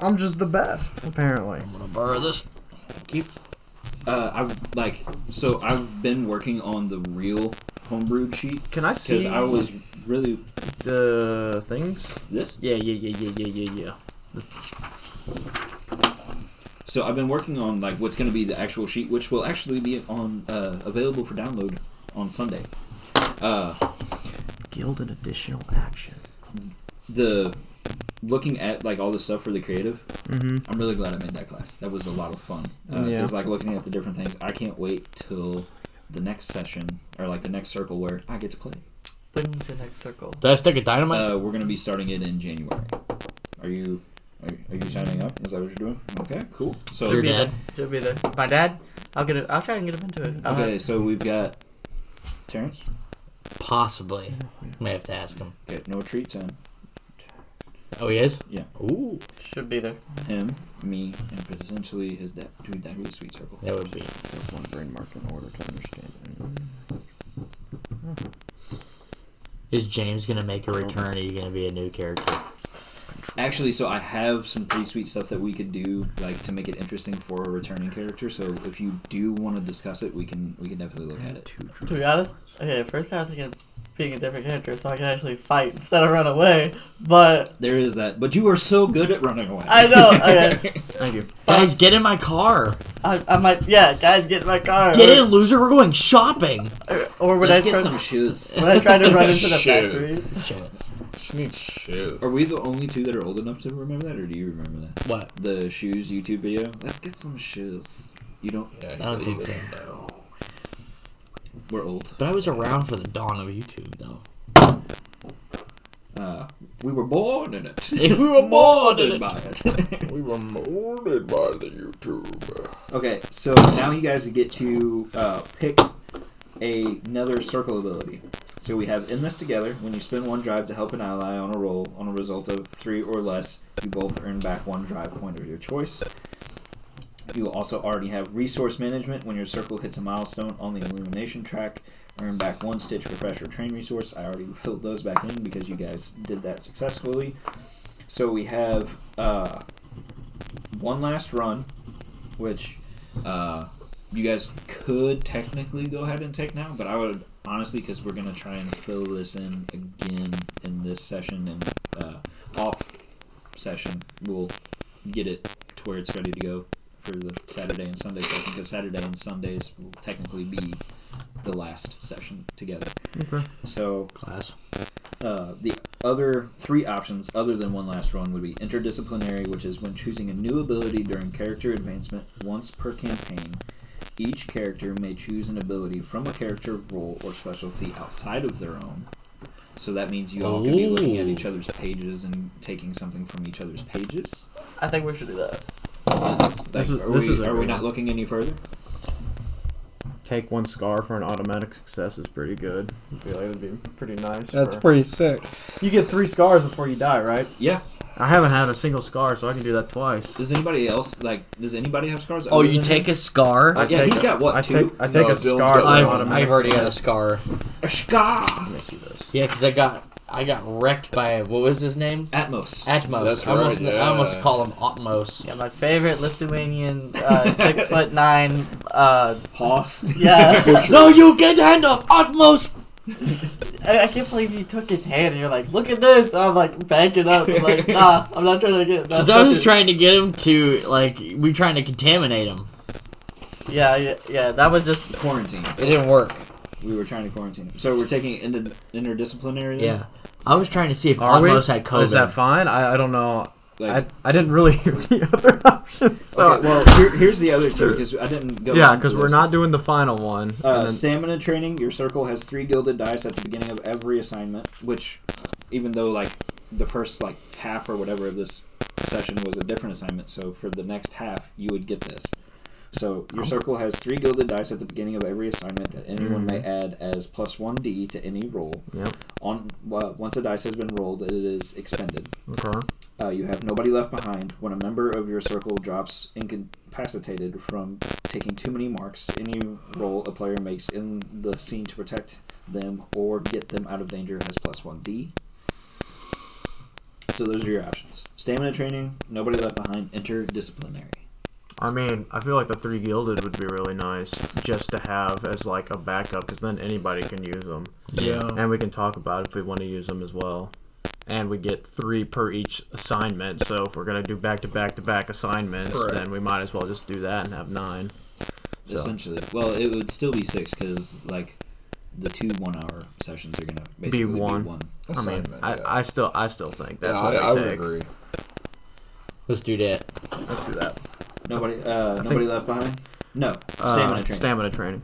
I'm just the best apparently. I'm gonna borrow this. Keep. I've been working on the real homebrewed sheet. Can I see? Because I was really the things. This. Yeah. So I've been working on like what's going to be the actual sheet, which will actually be on available for download on Sunday. Guild an additional action. Looking at like all the stuff for the creative, Mm-hmm. I'm really glad I made that class. That was a lot of fun. Because like looking at the different things, I can't wait till the next session or like the next circle where I get to play. When's the next circle? Did I stick a dynamite? We're going to be starting it in January. Are you signing up? Is that what you're doing? Okay, cool. So Your Should be dad? there. Should be there. My dad? I'll try and get him into it. okay, so we've got Terrence. Possibly. May have to ask him. Okay, no treats in. Oh, he is? Yeah. Ooh. Should be there. Him, me, and potentially his dad. Dude, that would be a sweet circle. That would be. There's one brain mark in order to understand. Is James gonna make a return? Or are you gonna be a new character? Actually, so I have some pretty sweet stuff that we could do, like to make it interesting for a returning character. So if you do want to discuss it, we can definitely look at it. To be honest, okay, first I was thinking of being a different character so I can actually fight instead of run away, but... There is that. But you are so good at running away. I know, okay. Thank you. Guys, get in my car. I might, guys, get in my car. Get in, loser. We're going shopping. Or when Let's I get try, some shoes. when I try to run into the Shoes. factory. Shit. She needs shoes. Are we the only two that are old enough to remember that, or do you remember that? What? The shoes YouTube video? Let's get some shoes. You don't? Yeah, I don't think so. No. We're old. But I was around for the dawn of YouTube, though. We were born in it. We were born in it. by it. We were molded by the YouTube. Okay, so now you guys get to pick another circle ability. So we have In This Together. When you spend 1 drive to help an ally on a roll on a result of 3 or less, you both earn back 1 drive point of your choice. You also already have Resource Management. When your circle hits a milestone on the Illumination track, earn back 1 Stitch, Refresh, or Train resource. I already filled those back in because you guys did that successfully. So we have One Last Run, which you guys could technically go ahead and take now, but I would honestly, because we're going to try and fill this in again in this session and off session, we'll get it to where it's ready to go for the Saturday and Sunday session, because Saturday and Sundays will technically be the last session together. Okay. So Class. the other 3 options other than One Last Run would be Interdisciplinary, which is when choosing a new ability during character advancement once per campaign. Each character may choose an ability from a character role or specialty outside of their own. So that means you all can be looking at each other's pages and taking something from each other's pages. I think we should do that. Are we not looking any further? Take 1 scar for an automatic success is pretty good. I feel like that'd be pretty nice. That's pretty sick. You get 3 scars before you die, right? Yeah. I haven't had a single scar, so I can do that twice. Does anybody have scars? Oh, other you than take him? a scar? Yeah, he's got what, 2? I take No, a Dylan's scar got for one. an I've automatic already got a success. scar. A scar! Let me see this. Yeah, because I got wrecked by, what was his name? Atmos. Atmos. That's I almost, right, I almost yeah. call him Atmos. Yeah, my favorite Lithuanian 6'9" Hoss. yeah. No, you get hand off Atmos! I can't believe you took his hand and you're like, look at this. I'm like backing up. I'm like, nah, I'm not trying to get that. Because I was trying to get him to, like, we trying to contaminate him. Yeah, that was just. Quarantine. It didn't work. We were trying to quarantine him. So we're taking interdisciplinary then? Yeah. I was trying to see if Are we? Atmos had COVID. Is that fine? I don't know. Like, I didn't really hear the other options. So okay, well, here's the other 2, because I didn't go yeah, into because we're this. not doing the final one. And then- Stamina training. Your circle has 3 gilded dice at the beginning of every assignment, which even though like the first like half or whatever of this session was a different assignment, so for the next half you would get this. So your circle has 3 gilded dice at the beginning of every assignment that anyone may add as plus 1d to any roll. Yep. Once a dice has been rolled, it is expended. Okay. You have nobody left behind. When a member of your circle drops incapacitated from taking too many marks, any roll a player makes in the scene to protect them or get them out of danger has plus 1d. So those are your options. Stamina training, nobody left behind, interdisciplinary. I mean, I feel like the 3 gilded would be really nice just to have as like a backup, because then anybody can use them. Yeah. And we can talk about if we want to use them as well. And we get 3 per each assignment, so if we're going to do back-to-back-to-back assignments, Right. then we might as well just do that and have 9. So. Essentially. Well, it would still be 6 because, like, the 2 1-hour sessions are going to basically be one. I mean, Assignment, yeah. I still think that's Yeah, what I we would take. agree. Let's do that. Let's do that. Nobody left behind? No. Stamina training. Stamina training.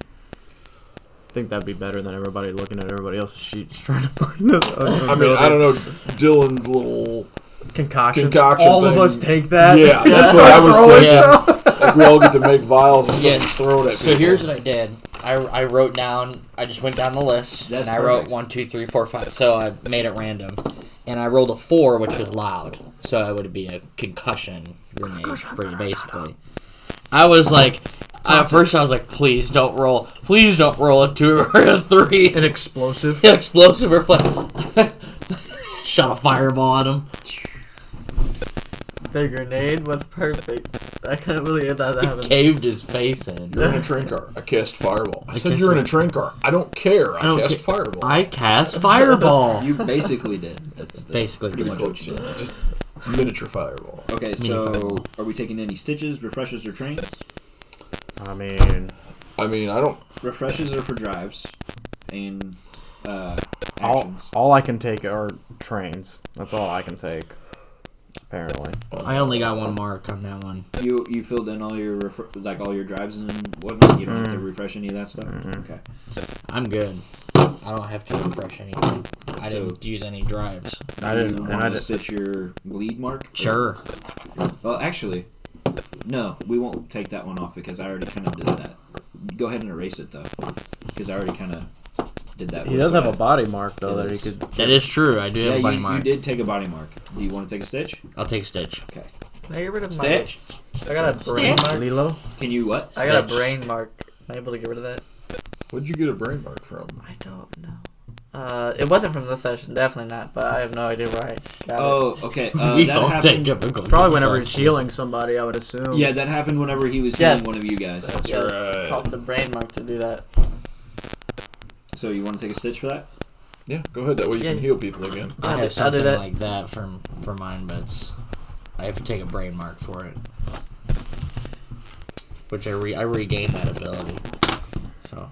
I think that'd be better than everybody looking at everybody else's sheets trying to find us. I mean, I don't know, Dylan's little Concoction. concoction All of thing. us take that. Yeah, We that's just what I start was throwing thinking. stuff. Like, we all get to make vials and stuff Yes. and throw it at So people. here's what I did. I wrote down. I just went down the list. That's and I wrote perfect. 1, 2, 3, 4, 5. So I made it random, and I rolled a 4, which was loud. So it would be a concussion grenade, basically. I was like, at first I was like, please don't roll a 2 or a 3. An explosive. Explosive or flat. Shot a fireball at him. The grenade was perfect. I couldn't believe that happened. Caved his face in. You're in a train car. I cast fireball. I said cast you're in a fire- train car. I don't care. I don't cast ca- fireball. I cast fireball. You basically did. That's Basically pretty did. much what you did. Just miniature fireball. Okay, Mini so fireball. are we taking any stitches, refreshes, or trains? I mean, I don't. Refreshes are for drives and all, actions. all I can take are trains. That's all I can take. Apparently. I only got 1 mark on that one. You filled in all your all your drives and whatnot. You don't have to refresh any of that stuff. Okay. I'm good. I don't have to refresh anything. I So- didn't use any drives. I You didn't. And want I to did. stitch your bleed mark? Sure. Well, actually, no. We won't take that one off because I already kind of did that. Go ahead and erase it though, because I already kind of did that. He with does have a that. body mark though It that he is. could. That is true. I do Yeah, have a body you mark. did take a body mark. Do you want to take a stitch? I'll take a stitch. Okay. Can I get rid of Stitch. my... I got a brain mark. Lilo. Can you what? I got a Stitch. brain mark. Am I able to get rid of that? Where'd you get a brain mark from? I don't know. It wasn't from this session, definitely not, but I have no idea where I got it. Oh, okay. We That don't happened. take chemical Probably whenever he's construction. healing somebody, I would assume. Yeah, that happened whenever he was Yes. healing one of you guys. That's Yeah, right. it cost a brain mark to do that. So you want to take a stitch for that? Yeah, go ahead. That way you Yeah. can heal people again. I I'll have do something that. like that for mine, but I have to take a brain mark for it, which I regained that ability. So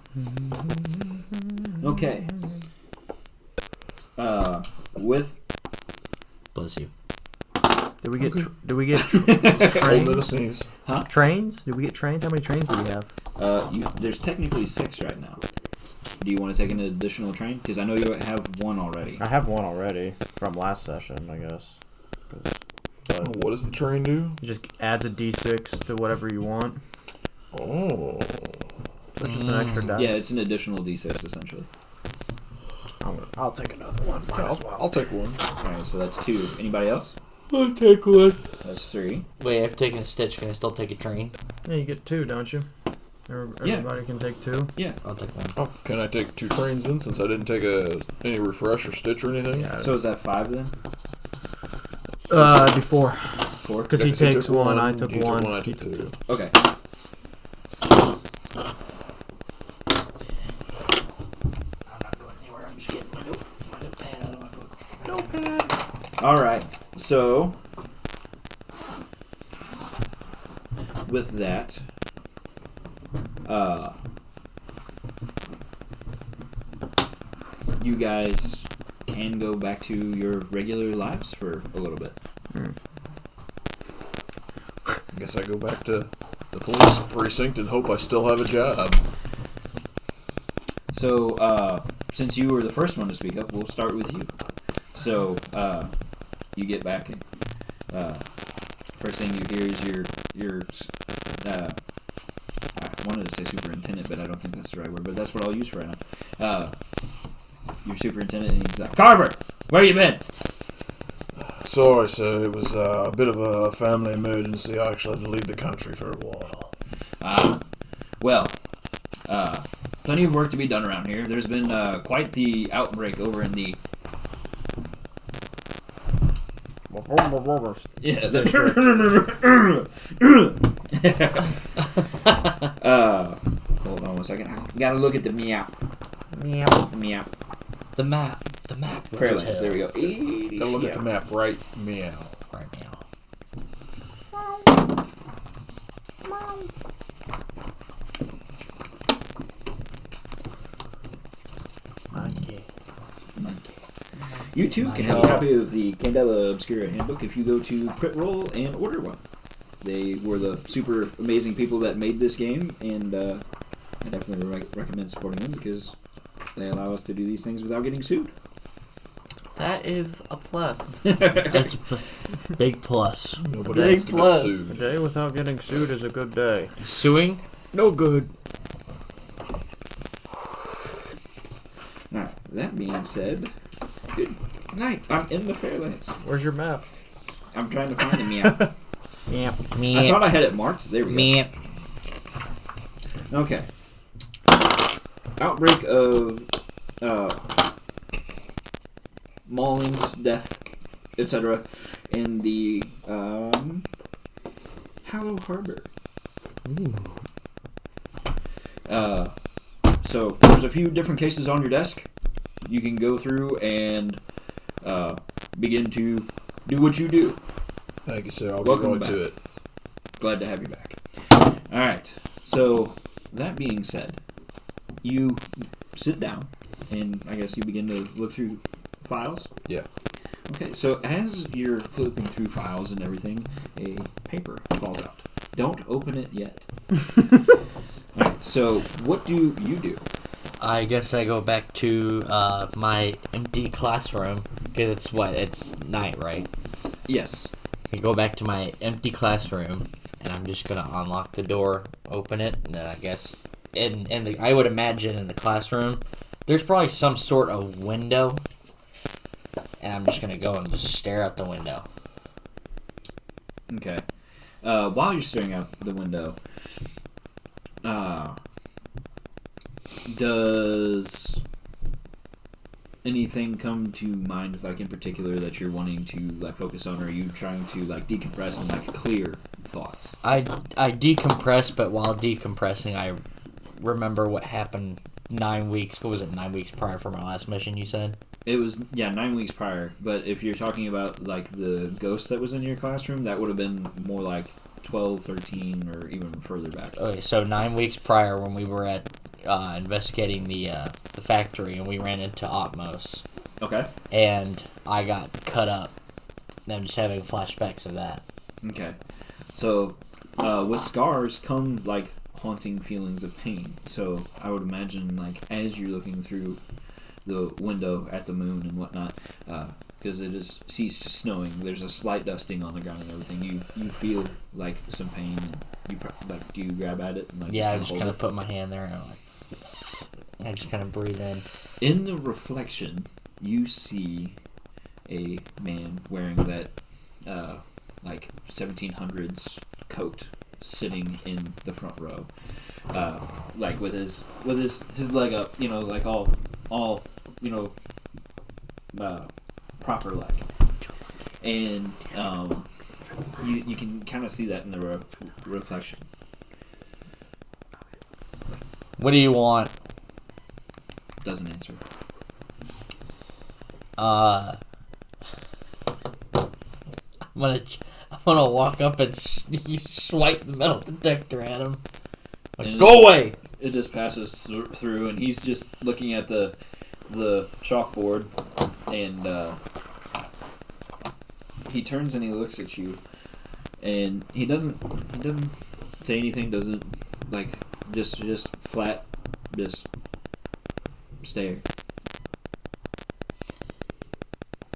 Okay. With bless you. Did we get? Did we get Old minute sneeze. trains? Did we get trains? How many trains do we have? there's technically 6 right now. Do you want to take an additional train? Because I know you have 1 already. I have one already from last session, I guess. Oh, what does the train do? It just adds a d6 to whatever you want. Oh. So it's just an extra dice. Yeah, it's an additional d6 essentially. I'll take another one. I'll take one. Alright, so that's 2. Anybody else? I'll take one. That's 3. Wait, I've taken a stitch. Can I still take a train? Yeah, you get 2, don't you? Everybody can take 2. Yeah. I'll take one. Oh, can I take 2 trains then, since I didn't take any refresh or stitch or anything? Yeah. So is that 5 then? Before. 4? Because he Okay, so takes took one, I took you one. I He took took 2. Okay. Alright, so with that, you guys can go back to your regular lives for a little bit. I guess I go back to the police precinct and hope I still have a job. So, since you were the first one to speak up, we'll start with you. So you get back and first thing you hear is your I wanted to say superintendent, but I don't think that's the right word. But that's what I'll use for right now. Your superintendent, and he's like, Carver, where you been? Sorry, sir. It was a bit of a family emergency. I actually had to leave the country for a while. Well, plenty of work to be done around here. There's been quite the outbreak over in the... Yeah, hold on one second. I gotta look at the meow. Meow. Meow. The map. Fairlands, there we go. Gotta look at the map right meow. Right now. Monkey. You too can have a copy of the Candela Obscura handbook if you go to Crit Roll and order one. They were the super amazing people that made this game, and I definitely recommend supporting them because they allow us to do these things without getting sued. That is a plus. That's a big plus. Nobody Big wants to get plus. A sued. day without getting sued is a good day. Suing? No good. Now, that being said, good night. I'm in the Fairlands. Where's your map? I'm trying to find the meow. Yeah. I thought I had it marked. There we Me. go. Okay. Outbreak of maulings, death, etc. in the Hallow Harbor. Ooh. So there's a few different cases on your desk. You can go through and begin to do what you do. Thank you, sir. I'll Welcome get right back. to it. Glad to have you back. All right. So that being said, you sit down and I guess you begin to look through files. Yeah. Okay. So as you're flipping through files and everything, a paper falls out. Don't open it yet. All right. So what do you do? I guess I go back to my empty classroom because it's night, right? Yes. I go back to my empty classroom and I'm just gonna unlock the door, open it, and then I guess I would imagine in the classroom there's probably some sort of window, and I'm just gonna go and just stare out the window. Okay. While you're staring out the window, does anything come to mind, like in particular, that you're wanting to like focus on, or are you trying to like decompress and like clear thoughts? I decompress, but while decompressing, I remember what happened 9 weeks. What was it? 9 weeks prior from our last mission, you said? It was 9 weeks prior. But if you're talking about like the ghost that was in your classroom, that would have been more like 12, 13, or even further back. Okay, so 9 weeks prior when we were at investigating the factory and we ran into Otmos. Okay. And I got cut up. And I'm just having flashbacks of that. Okay. So, with scars come, like, haunting feelings of pain. So, I would imagine, like, as you're looking through the window at the moon and whatnot, because it has ceased snowing, there's a slight dusting on the ground and everything, you feel, like, some pain, and you, like, do you grab at it? And, like, Yeah, I just hold kind it? of put my hand there and I just kind of breathe in. In the reflection, you see a man wearing that, like 1700s coat, sitting in the front row, like with his leg up, you know, like all you know, proper leg, and you can kind of see that in the reflection. What do you want? Doesn't answer. I'm gonna walk up and swipe the metal detector at him. Like, go away! It just passes through, and he's just looking at the chalkboard, and he turns and he looks at you, and he doesn't say anything. Doesn't like just flat, just stare.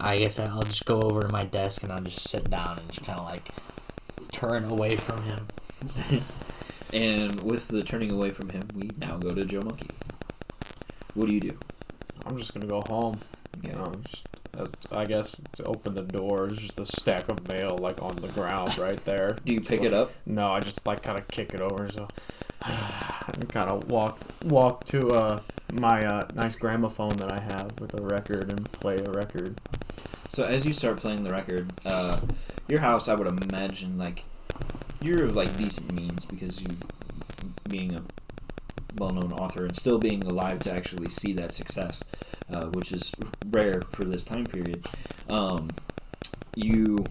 I guess I'll just go over to my desk and I'll just sit down and just kind of like turn away from him. And with the turning away from him, we now go to Joe Monkey. What do you do? I'm just gonna go home. Okay. I guess to open the door, there's just a stack of mail like on the ground right there. Do you pick it up? No, I just like kind of kick it over. So and kind of walk to my nice gramophone that I have with a record and play a record. So as you start playing the record, your house, I would imagine, like, you're of, like, decent means because you, being a well-known author and still being alive to actually see that success, which is rare for this time period, you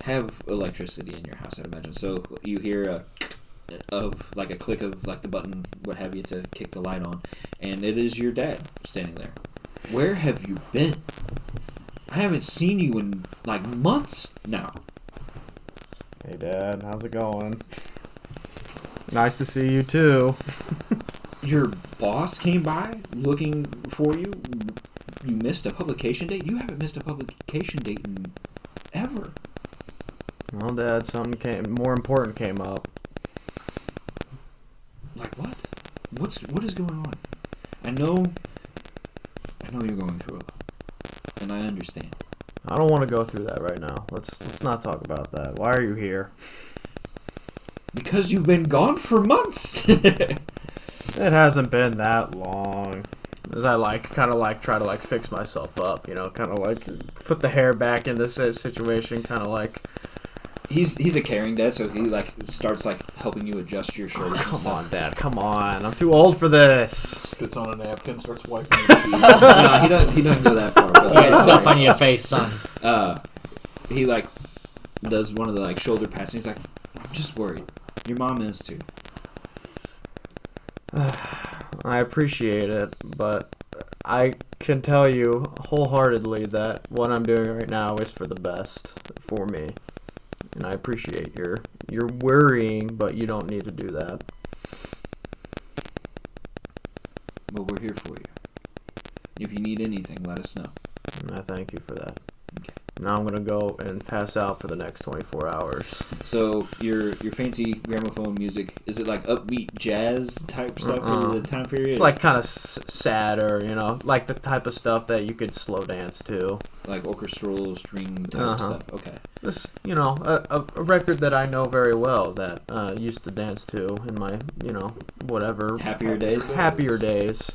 have electricity in your house, I'd imagine. So you hear a click of like the button, what have you, to kick the light on, and it is your dad standing there. Where have you been? I haven't seen you in like months now. Hey, Dad, how's it going? Nice to see you too. Your boss came by looking for you. You missed a publication date. You haven't missed a publication date in ever. Well, Dad, something more important came up. Like what? What is going on? I know you're going through a lot, and I understand. I don't want to go through that right now. Let's not talk about that. Why are you here? Because you've been gone for months. It hasn't been that long. As I kind of try to fix myself up, kind of put the hair back in this situation, kind of like. He's a caring dad, so he starts helping you adjust your shirt. Oh, come on, Dad, come on! I'm too old for this. Spits on a napkin, starts wiping his cheek. No, he doesn't go that far. But Get stuff on your face, son. He does one of the shoulder pats. And he's like, I'm just worried. Your mom is too. I appreciate it, but I can tell you wholeheartedly that what I'm doing right now is for the best for me. And I appreciate your worrying, but you don't need to do that. Well, we're here for you. If you need anything, let us know. And I thank you for that. Okay. Now I'm going to go and pass out for the next 24 hours. So your fancy gramophone music, is it upbeat jazz type stuff for the time period? It's kind of sadder, like the type of stuff that you could slow dance to. Like orchestral string type stuff. Okay. This, a record that I know very well that used to dance to in my, whatever. Happier days? Happier days.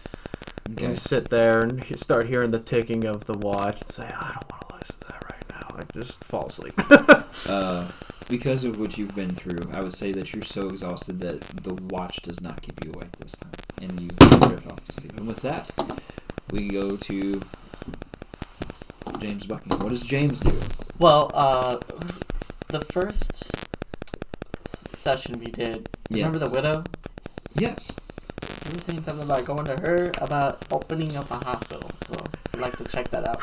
Okay. And sit there and start hearing the ticking of the watch and say, I don't want to listen to that right now. I just fall asleep. Because of what you've been through, I would say that you're so exhausted that the watch does not keep you awake this time. And you drift off to sleep. And with that, we go to James Buckingham. What does James do? Well, the first session we did, remember the widow? Yes. You were saying something about going to her about opening up a hospital. So I'd like to check that out.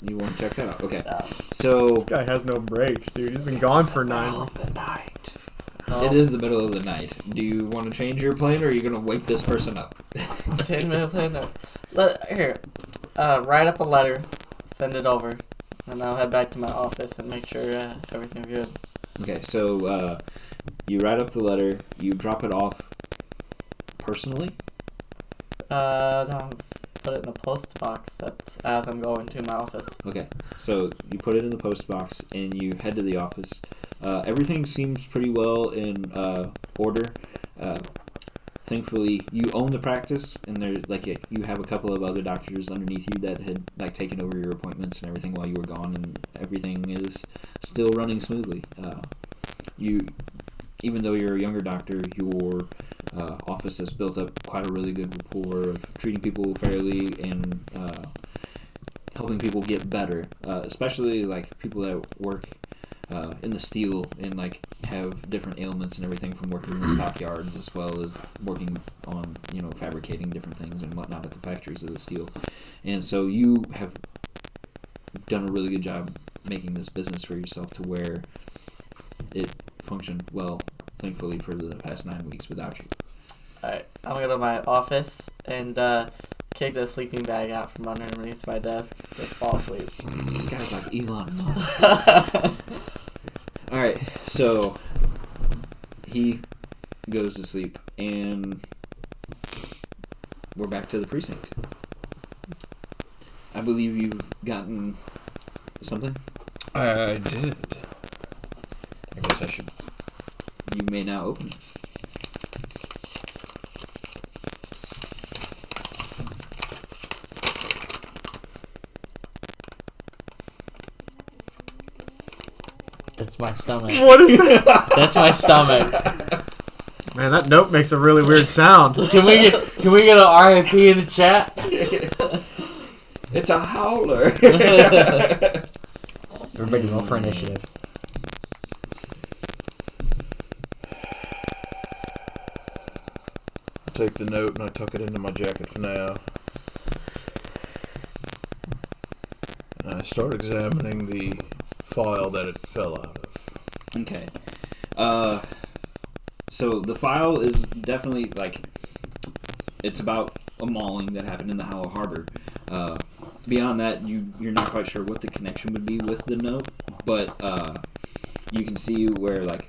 You want to check that out? Okay. Yeah. So This guy has no breaks, dude. He's been gone for 9 Of the night. it is the middle of the night. Do you want to change your plan, or are you going to wake this person up? Change my plan. Here, write up a letter, send it over, and I'll head back to my office and make sure everything's good. Okay, so you write up the letter, you drop it off personally? No, put it in the post box as I'm going to my office. Okay, so you put it in the post box and you head to the office. Everything seems pretty well in order. Thankfully, you own the practice, and there's you have a couple of other doctors underneath you that had taken over your appointments and everything while you were gone, and everything is still running smoothly. Even though you're a younger doctor, your office has built up quite a really good rapport of treating people fairly and helping people get better, especially people that work in the steel and have different ailments and everything from working in the stockyards as well as working on fabricating different things and whatnot at the factories of the steel. And so you have done a really good job making this business for yourself to where it functioned well, thankfully, for the past 9 weeks without you. Alright, I'm gonna go to my office and kick the sleeping bag out from underneath my desk. Just fall asleep. This guy's like Elon Musk. Alright, so he goes to sleep, and we're back to the precinct. I believe you've gotten something? I did. I guess I should. You may now open it. That's my stomach. What is that? That's my stomach. Man, that note makes a really weird sound. Can we get an RIP in the chat? It's a howler. Everybody roll for initiative. I take the note and I tuck it into my jacket for now. And I start examining the file that it fell out of. Okay. So the file is definitely, like, it's about a mauling that happened in the Hollow Harbor. Beyond that, you're not quite sure what the connection would be with the note, but you can see where, like,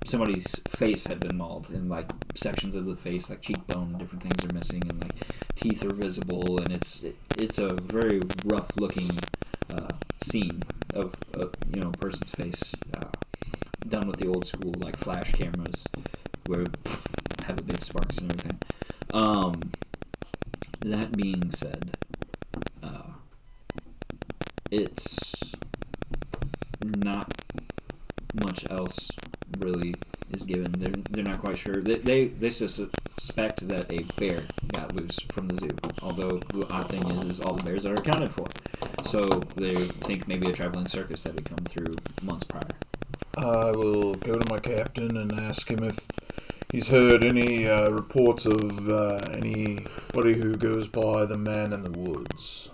somebody's face had been mauled, and, like, sections of the face, like cheekbone and different things are missing, and, like, teeth are visible, and it's a very rough-looking scene of a person's face, done with the old school, like, flash cameras where have the big sparks and everything. That being said, it's not much else really is given. They're not quite sure. They suspect that a bear got loose from the zoo. Although the odd thing is all the bears are accounted for. So they think maybe a traveling circus that had come through months prior. I will go to my captain and ask him if he's heard any reports of anybody who goes by the Man in the Woods.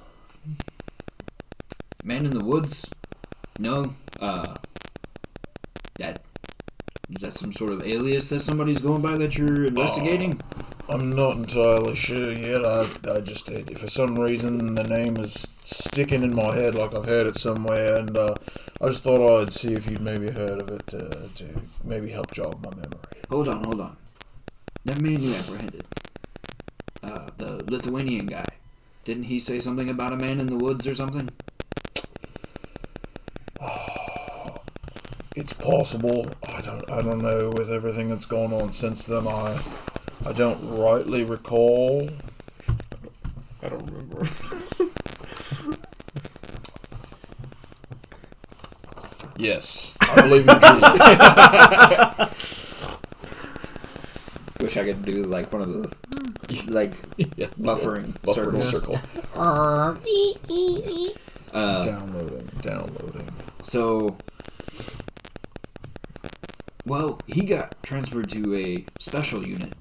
Man in the Woods? No. Is that some sort of alias that somebody's going by that you're investigating? I'm not entirely sure yet. I just, for some reason, the name is sticking in my head like I've heard it somewhere, and I just thought I'd see if you'd maybe heard of it to maybe help jog my memory. Hold on. That man you apprehended, the Lithuanian guy, didn't he say something about a man in the woods or something? It's possible. I don't know. With everything that's gone on since then, I don't rightly recall. I don't remember. Yes, I believe you do. Wish I could do like one of the buffering circle. Downloading. So, well, he got transferred to a special unit.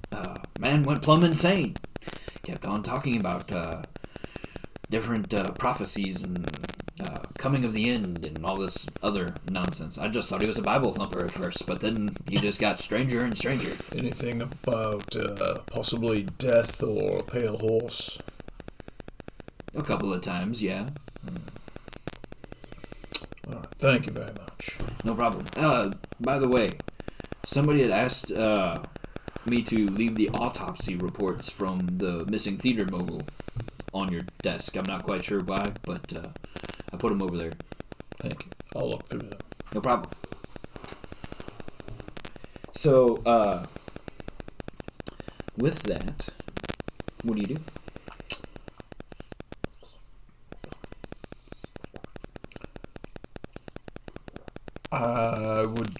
Man went plumb insane. Kept on talking about different prophecies and coming of the end and all this other nonsense. I just thought he was a Bible thumper at first, but then he just got stranger and stranger. Anything about possibly death or a pale horse? A couple of times, yeah. All right, thank you very much. No problem. By the way, somebody had asked me to leave the autopsy reports from the missing theater mogul on your desk. I'm not quite sure why, but I put them over there. Thank you. I'll look through them. No problem. So, with that, what do you do? I would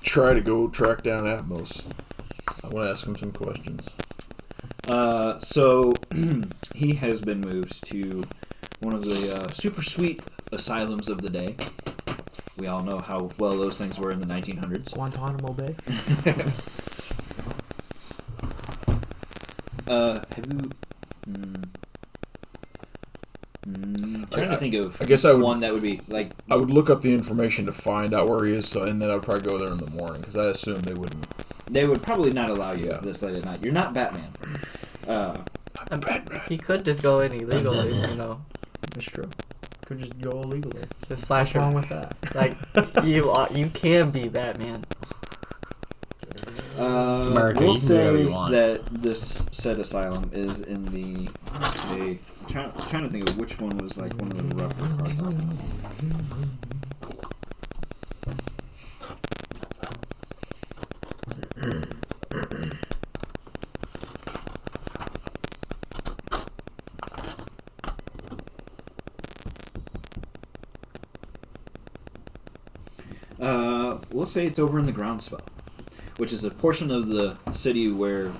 try to go track down Atmos. I want to ask him some questions. So he has been moved to one of the super sweet asylums of the day. We all know how well those things were in the 1900s. Guantanamo Bay. Have you? Trying to think of. I guess I would, one that would be like. I would look up the information to find out where he is, and then I'd probably go there in the morning because I assume they wouldn't. They would probably not allow you Yeah. this late at night. You're not Batman. He could just go in illegally, you know. That's true. Could just go illegally. Just flash What's wrong with that? Like, you can be Batman. It's America. We'll You can do whatever say you want. that this said asylum is in the, let's say, trying to think of which one was like one of the rougher parts of town. We'll say it's over in the groundswell, which is a portion of the city where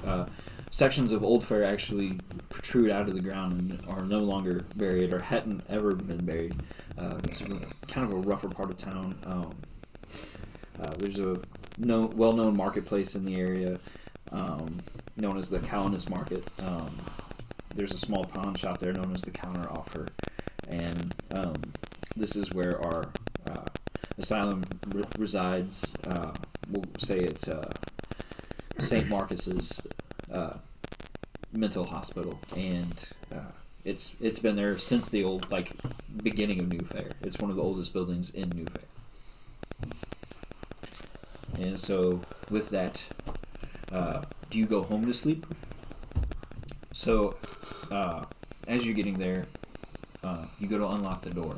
sections of Old Fair actually protrude out of the ground and are no longer buried or hadn't ever been buried. It's kind of a rougher part of town. There's a well-known marketplace in the area known as the Callanus Market. There's a small pawn shop there known as the Counter Offer, and this is where our asylum resides. We'll say it's St. Marcus's mental hospital, and it's been there since the old beginning of New Fair. It's one of the oldest buildings in New Fair. And so with that, do you go home to sleep? So as you're getting there, you go to unlock the door,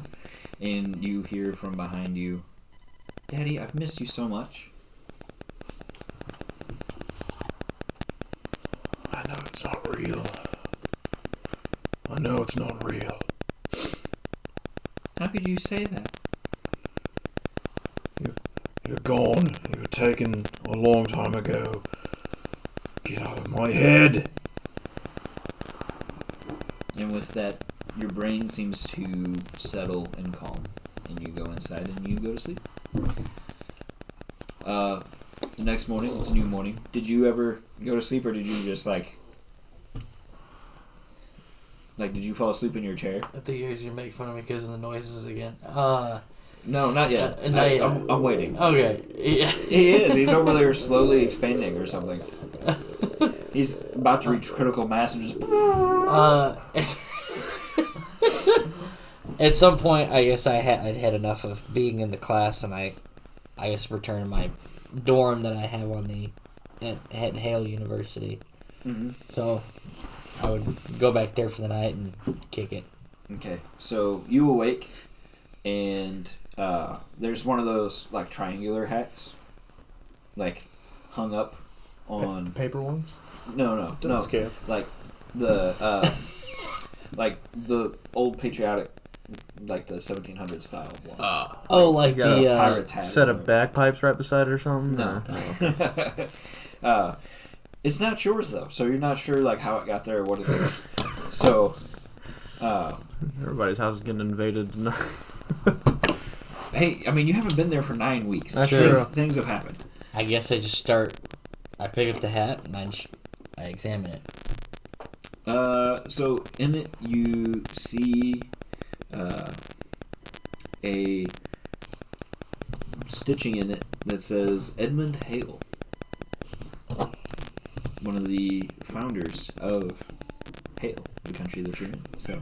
and you hear from behind you, "Daddy, I've missed you so much." I know it's not real. I know it's not real. How could you say that? You're gone. You were taken a long time ago. Get out of my head. And with that, your brain seems to settle and calm, and you go inside and you go to sleep. The next morning, it's a new morning. Did you ever go to sleep, or did you just did you fall asleep in your chair? I think you're gonna make fun of me because of the noises again. No, not yet. Not yet. I'm waiting. Okay. Yeah. He is. He's over there slowly expanding or something. He's about to reach critical mass and just... At some point, I guess I'd had enough of being in the class, and I guess returned to my dorm that I have at Hale University. Mm-hmm. So I would go back there for the night and kick it. Okay, so you awake, and there's one of those triangular hats, hung up on Paper ones? no Scale. like the the old patriotic, the 1700 style ones. The Pirate's hat. set of bagpipes right beside it or something? No. Oh. It's not yours though, so you're not sure how it got there or what it is. So Everybody's house is getting invaded tonight. hey, I mean, you haven't been there for 9 weeks. That's true. Things have happened. I guess I pick up the hat and I examine it. So in it you see a stitching in it that says Edmund Hale, one of the founders of Hale, the country that you're in. So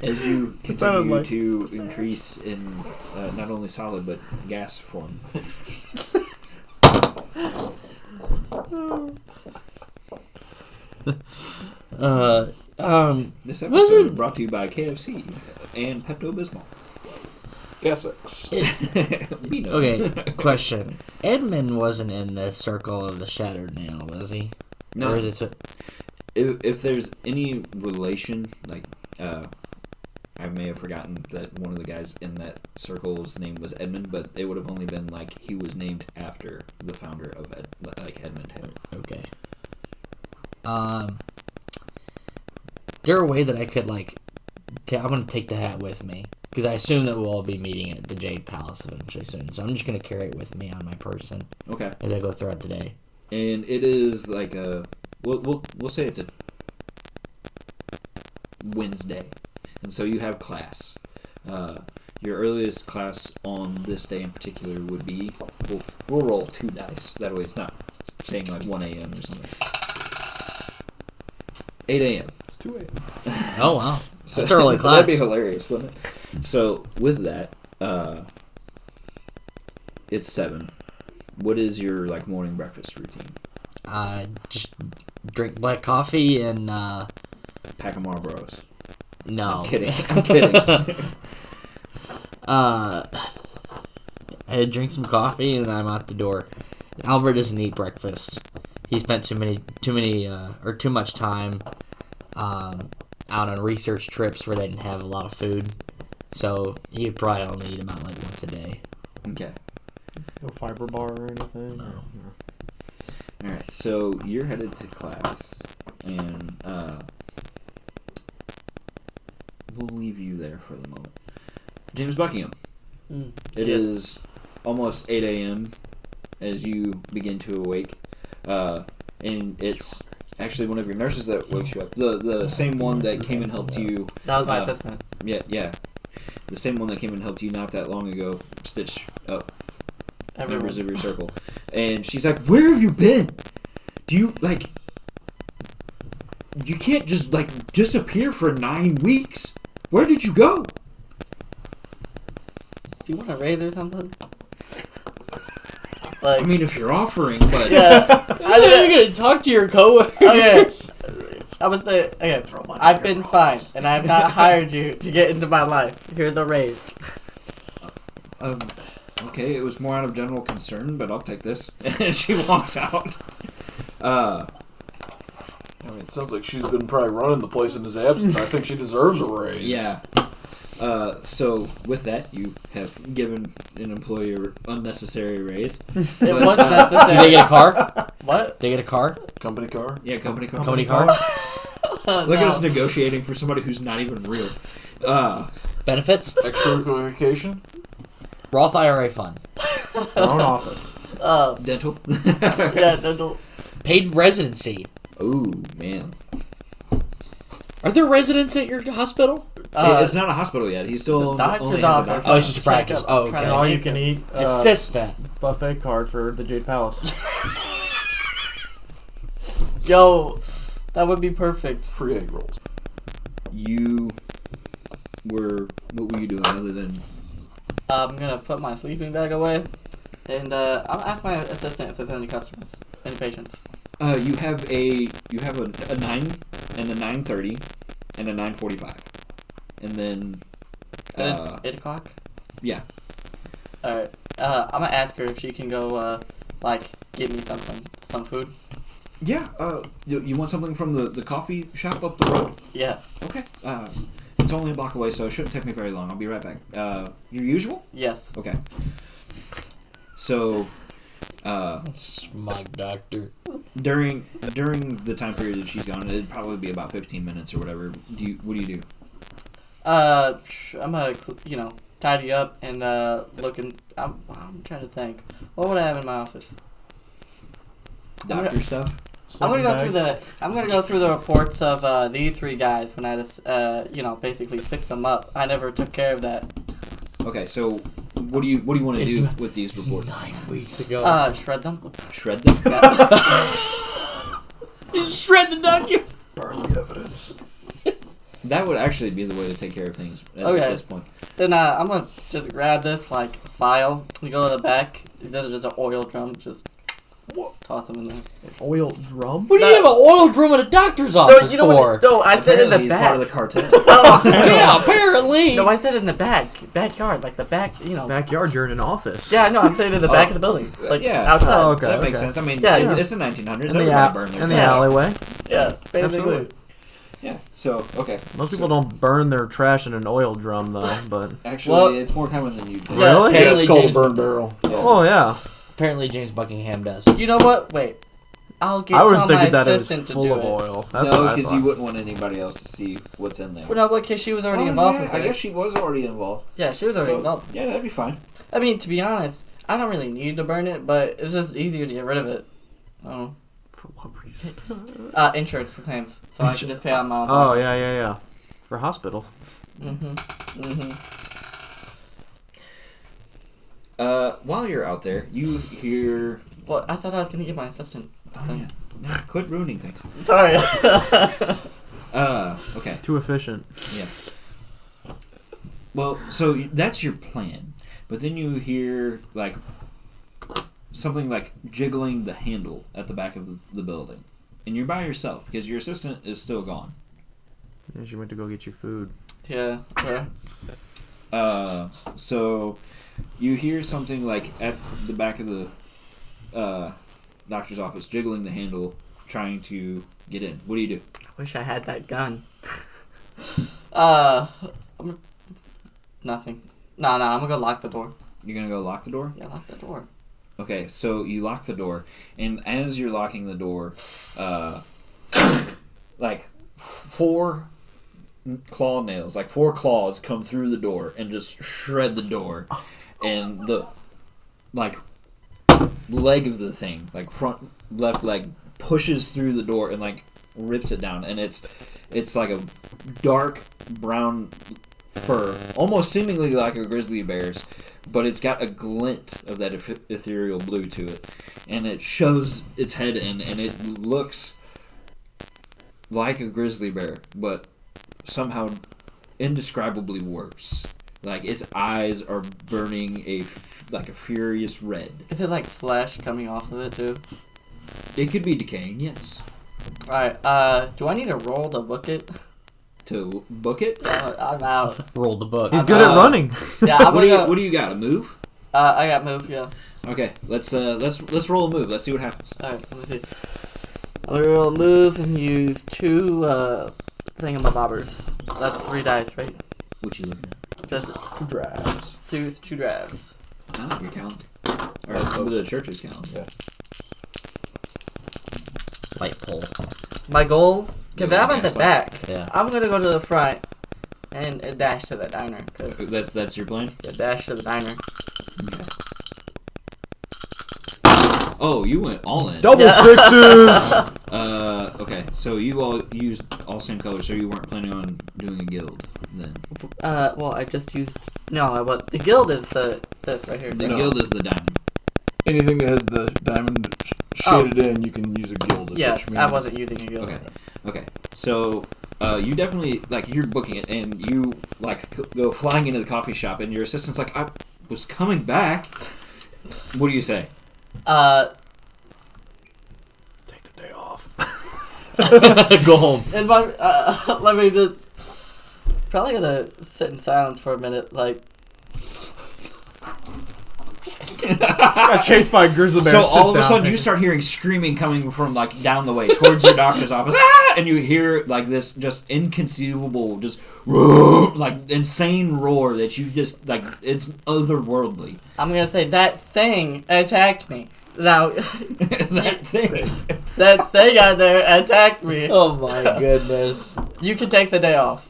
as you continue to increase in not only solid but gas form. This episode is brought to you by KFC and Pepto-Bismol. Yes. Okay, question. Edmund wasn't in the circle of the Shattered Nail, was he? No. Or is it If there's any relation, I may have forgotten that one of the guys in that circle's name was Edmund, but it would have only been he was named after the founder of Edmund Hale. Okay. There a way that I could I'm gonna take the hat with me because I assume that we'll all be meeting at the Jade Palace eventually soon. So I'm just gonna carry it with me on my person. Okay. As I go throughout the day. And it is we'll say it's a Wednesday, and so you have class. Your earliest class on this day in particular would be we'll roll 2 dice. That way it's not saying 1 a.m. or something. 8 a.m. It's 2 a.m. Oh wow, So that's early class. That'd be hilarious, wouldn't it? So with that, it's 7. What is your like morning breakfast routine? Just drink black coffee and Pack of Marlboros. no. I'm kidding. I'm kidding. I drink some coffee and I'm out the door. Albert doesn't eat breakfast. He spent too much time out on research trips where they didn't have a lot of food. So he would probably only eat about like once a day. Okay. No fiber bar or anything? No. All right. So you're headed to class, and we'll leave you there for the moment. James Buckingham. It is almost 8 a.m. as you begin to awake, and it's actually one of your nurses that wakes you up. The same one that came and helped you. That was my assistant. Yeah. The same one that came and helped you not that long ago stitch up members of your circle. And she's like, "Where have you been? Do you, like... You can't just, like, disappear for 9 weeks. Where did you go?" Do you want a raise or something? Like, I mean, if you're offering, but... yeah. How are you gonna talk to your coworkers? Okay. I would say, okay, I've been fine, and I have not hired you to get into my life. Here's a raise. Okay, it was more out of general concern, but I'll take this. And she walks out. I mean, it sounds like she's been probably running the place in his absence. I think she deserves a raise. Yeah. So, with that, you have given an employee an unnecessary raise. It was necessary. Do they get a car? What? They get a car? Company car? Yeah, company car. Company car? Look at us negotiating for somebody who's not even real. Benefits? Extra vacation? Roth IRA fund. Their own office. Dental. Yeah, dental. Paid residency. Ooh, man. Are there residents at your hospital? It's not a hospital yet. He still doctor's only has a office. doctor. Oh, it's just practice. Oh, okay. And all you can eat Assistant. buffet card for the Jade Palace. Yo, that would be perfect. Free egg rolls. What were you doing other than... I'm gonna put my sleeping bag away, and I'll ask my assistant if there's any customers, any patients. You have a 9 and a 9:30 and a 9:45, and then And it's 8 o'clock? yeah. Alright, I'm gonna ask her if she can go, get me some food. Yeah. You want something from the coffee shop up the road? Yeah. Okay. It's only a block away, so it shouldn't take me very long. I'll be right back. Your usual? Yes. Okay. So, Smug doctor. during the time period that she's gone, it'd probably be about 15 minutes or whatever. What do you do? I'm gonna, tidy up and, I'm trying to think. What would I have in my office? Doctor stuff? I'm gonna go through the reports of these 3 guys when I just basically fix them up. I never took care of that. Okay, so what do you want to do with these reports? 9 weeks ago. Shred them. Shred them? Shred the document. Burn the evidence. That would actually be the way to take care of things at this point. Then I'm gonna just grab this file. We go to the back. There's just an oil drum. Just toss them in there. Oil drum? What do you have an oil drum at a doctor's office for? No, I said in Apparently the he's back. part of the cartel. Yeah, apparently. No, I said in the backyard, like the back. Backyard, you're in an office. Yeah, no, I'm saying in the back of the building, outside. Oh, okay. That makes sense. I mean, Yeah, it's the 1900s. In the, Everybody burned their in the trash. alleyway. Yeah, basically. Absolutely. Yeah, so, okay. Most people don't burn their trash in an oil drum, though, but... Actually, it's more common than you think. Yeah, Really? Yeah, Apparently it's called James, a burn barrel. Yeah. Oh, yeah. apparently James Buckingham does. You know what? Wait, I'll I was tell thinking my that it was assistant to full do of it. oil. That's No, what I because thought. you wouldn't want anybody else to see what's in there. Well, no, because she was already Oh, involved yeah, with I it. guess she was already involved. Yeah, she was already involved. Yeah, that'd be fine. I mean, to be honest, I don't really need to burn it, but it's just easier to get rid of it. Oh. For what reason? Insurance for claims, so I can just pay out my own. Oh, yeah. For hospital. While you're out there, you hear... Well, I thought I was gonna get my assistant. Oh, yeah. No, quit ruining things. Sorry. Okay. It's too efficient. Yeah. Well, so that's your plan, but then you hear like something like jiggling the handle at the back of the building, and you're by yourself because your assistant is still gone. Yeah, she went to go get you food. Yeah. So you hear something like at the back of the doctor's office, jiggling the handle, trying to get in. What do you do? I wish I had that gun. Nothing. No, I'm gonna go lock the door. You're gonna go lock the door? Yeah, lock the door. Okay, so you lock the door, and as you're locking the door, like 4 claw nails, like 4 claws come through the door and just shred the door, and the like leg of the thing, like front left leg, pushes through the door and like rips it down, and it's like a dark brown fur, almost seemingly like a grizzly bear's, but it's got a glint of that ethereal blue to it, and it shoves its head in, and it looks like a grizzly bear, but somehow indescribably worse. Like its eyes are burning like a furious red. Is it like flesh coming off of it too? It could be decaying, yes. Alright, do I need to roll to book it? To book it? I'm out. Roll the book. He's good at running. Yeah, I'm What gonna do you go. what do you got? A move? I got move, yeah. Okay, let's roll a move. Let's see what happens. Alright, let me see. I'm gonna roll a move and use 2 thingamabobbers. That's 3 dice, right? What you looking at? That's 2 drafts. 2 drafts. Oh, your calendar. Or Post. the church's calendar. Yeah. Light pole. My goal, because I'm at the back, Yeah. I'm gonna go to the front and dash to the diner. Cause That's your plan? dash to the diner. Oh, you went all in. Double Yeah. sixes. Okay, so you all used all same colors, so you weren't planning on doing a guild then. Well, I just used. No, the guild is this right here. The No. guild is the diamond. Anything that has the diamond shaded in, you can use a gilded. Yeah, which means I wasn't using a guild. Okay. So, you definitely, like, you're booking it, and you, like, go flying into the coffee shop, and your assistant's like, I was coming back. What do you say? Take the day off. Go home. And my, let me just. Probably gonna sit in silence for a minute, like. Got chased by a grizzly bear. So sits all of a down. sudden you start hearing screaming coming from like down the way towards your doctor's office, ah! And you hear like this just inconceivable, just like insane roar that you just like it's otherworldly. I'm gonna say that thing attacked me. Now, That thing. that thing out there attacked me. Oh my goodness. You can take the day off.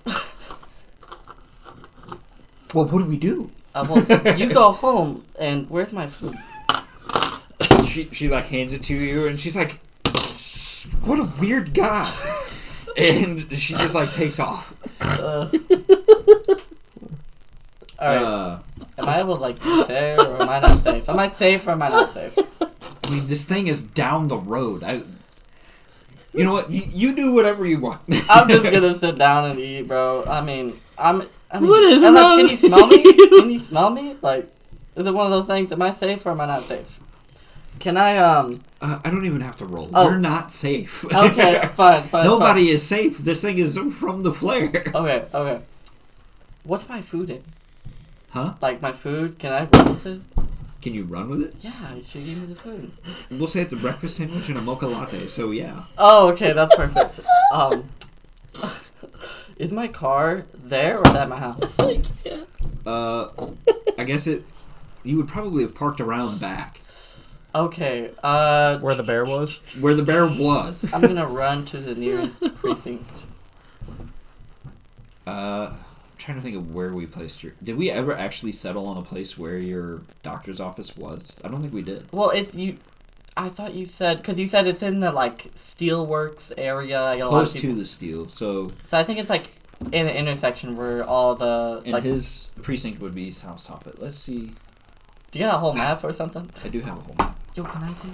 Well, what do we do? Well, you go home, and where's my food? She like hands it to you, and she's like, "What a weird guy," and she just like takes off. Alright. Am I able to, like, eat there, or am I not safe? Am I safe, or am I not safe? I mean, this thing is down the road. You know what? You do whatever you want. I'm just gonna sit down and eat, bro. I mean, What is and, like, wrong can you with smell me? you? Can you smell me? Like, is it one of those things? Am I safe or am I not safe? Can I I don't even have to roll. Oh. You're not safe. Okay, fine. Nobody is safe. This thing is from the flare. Okay. What's my food in? Huh? Like my food? Can I run with it? Can you run with it? Yeah, she gave me the food. We'll say it's a breakfast sandwich and a mocha latte, so yeah. Oh, okay, that's perfect. Is my car there or is that my house? I guess you would probably have parked around back. Okay, Where the bear was? Where the bear was. I'm gonna run to the nearest precinct. I'm trying to think of where we placed your... Did we ever actually settle on a place where your doctor's office was? I don't think we did. Well, it's you. I thought you said because you said it's in the like steelworks area. Like, a lot Close of to people, the steel, so... So I think it's like in an intersection where all the And like. his precinct would be South Soffit. Let's see. Do you got a whole map or something? I do have a whole map. Yo, can I see?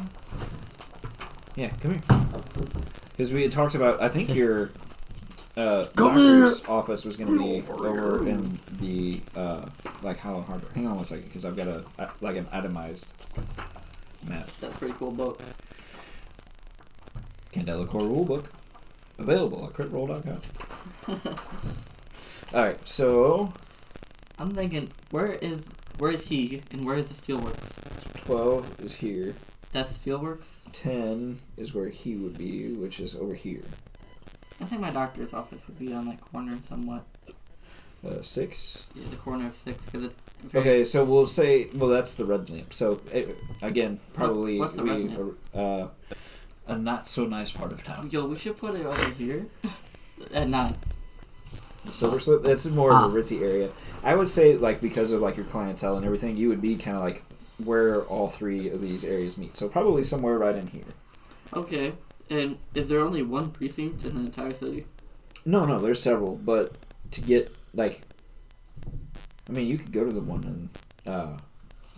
Yeah, come here. Because we had talked about, I think your doctor's office was going to be over in the like Hollow Harbor. Hang on one second, because I've got an itemized map. That's a pretty cool book. Candela Core Rulebook, available at critroll.com. All right, so I'm thinking, where is he and where is the Steelworks? 12 is here. That's Steelworks? 10 is where he would be, which is over here. I think my doctor's office would be on that corner somewhat. 6? Yeah, the corner of 6, because it's Okay, so we'll say, well, that's the red lamp. So, again, probably What's the red lamp? A not so nice part of town. Yo, we should put it over here at 9. The Silver Slip, that's more of a ritzy area. I would say, like, because of like your clientele and everything, you would be kind of like where all 3 of these areas meet. So probably somewhere right in here. Okay, and is there only one precinct in the entire city? No, there's several, but to get like, I mean, you could go to the one in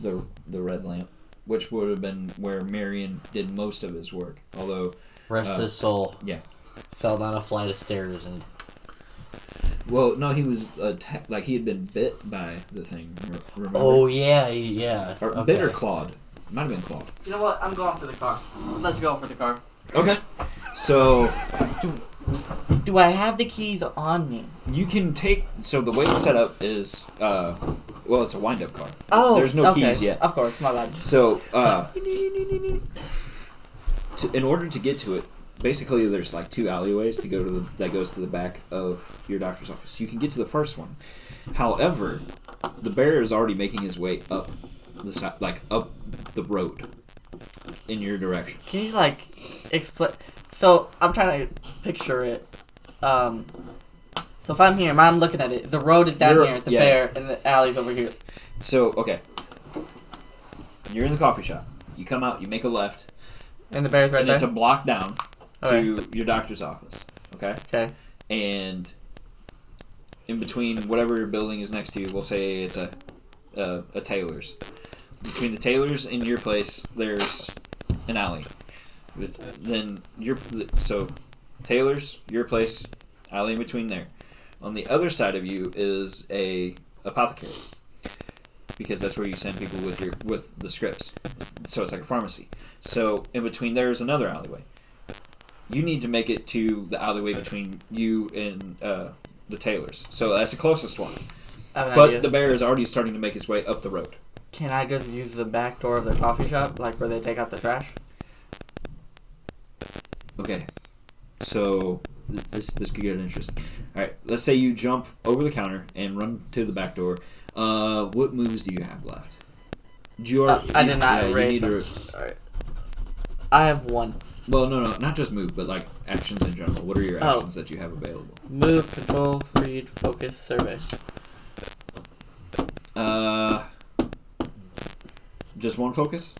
the red lamp, which would have been where Marion did most of his work. Although, Rest his soul. Yeah, Fell down a flight of stairs and. well, no, he was like he had been bit by the thing. Remember? Oh yeah. Or Okay. bit or clawed. Might have been clawed. You know what? I'm going for the car. Let's go for the car. Okay. So Do I have the keys on me? you can take. So the way it's set up is, well, it's a wind-up car. Oh, There's no okay. keys yet. Of course, my bad. So, in order to get to it, basically there's like 2 alleyways to go to that goes to the back of your doctor's office. You can get to the first one. However, the bear is already making his way up the side, like up the road in your direction. Can you like explain? So I'm trying to picture it. So if I'm here, I'm looking at it. The road is down here, the bear, and the alley's over here. So, okay, you're in the coffee shop. You come out, you make a left, And the bear's right and there. it's a block down Okay. to your doctor's office. Okay. Okay. And in between whatever building is next to you, we'll say it's a tailor's. Between the tailor's and your place, there's an alley. So tailor's, your place, alley in between there. On the other side of you is a apothecary, because that's where you send people with the scripts. So it's like a pharmacy. So in between there is another alleyway. You need to make it to the alleyway between you and the tailors. So that's the closest one. I have an But idea. the bear is already starting to make his way up the road. Can I just use the back door of the coffee shop, like where they take out the trash? Okay. So this could get interesting. All right. Let's say you jump over the counter and run to the back door. What moves do you have left? I did not erase you need them. to, Alright. I have 1. well, no, not just move, but like actions in general. What are your actions that you have available? Move, control, read, focus, survey. Just 1 focus?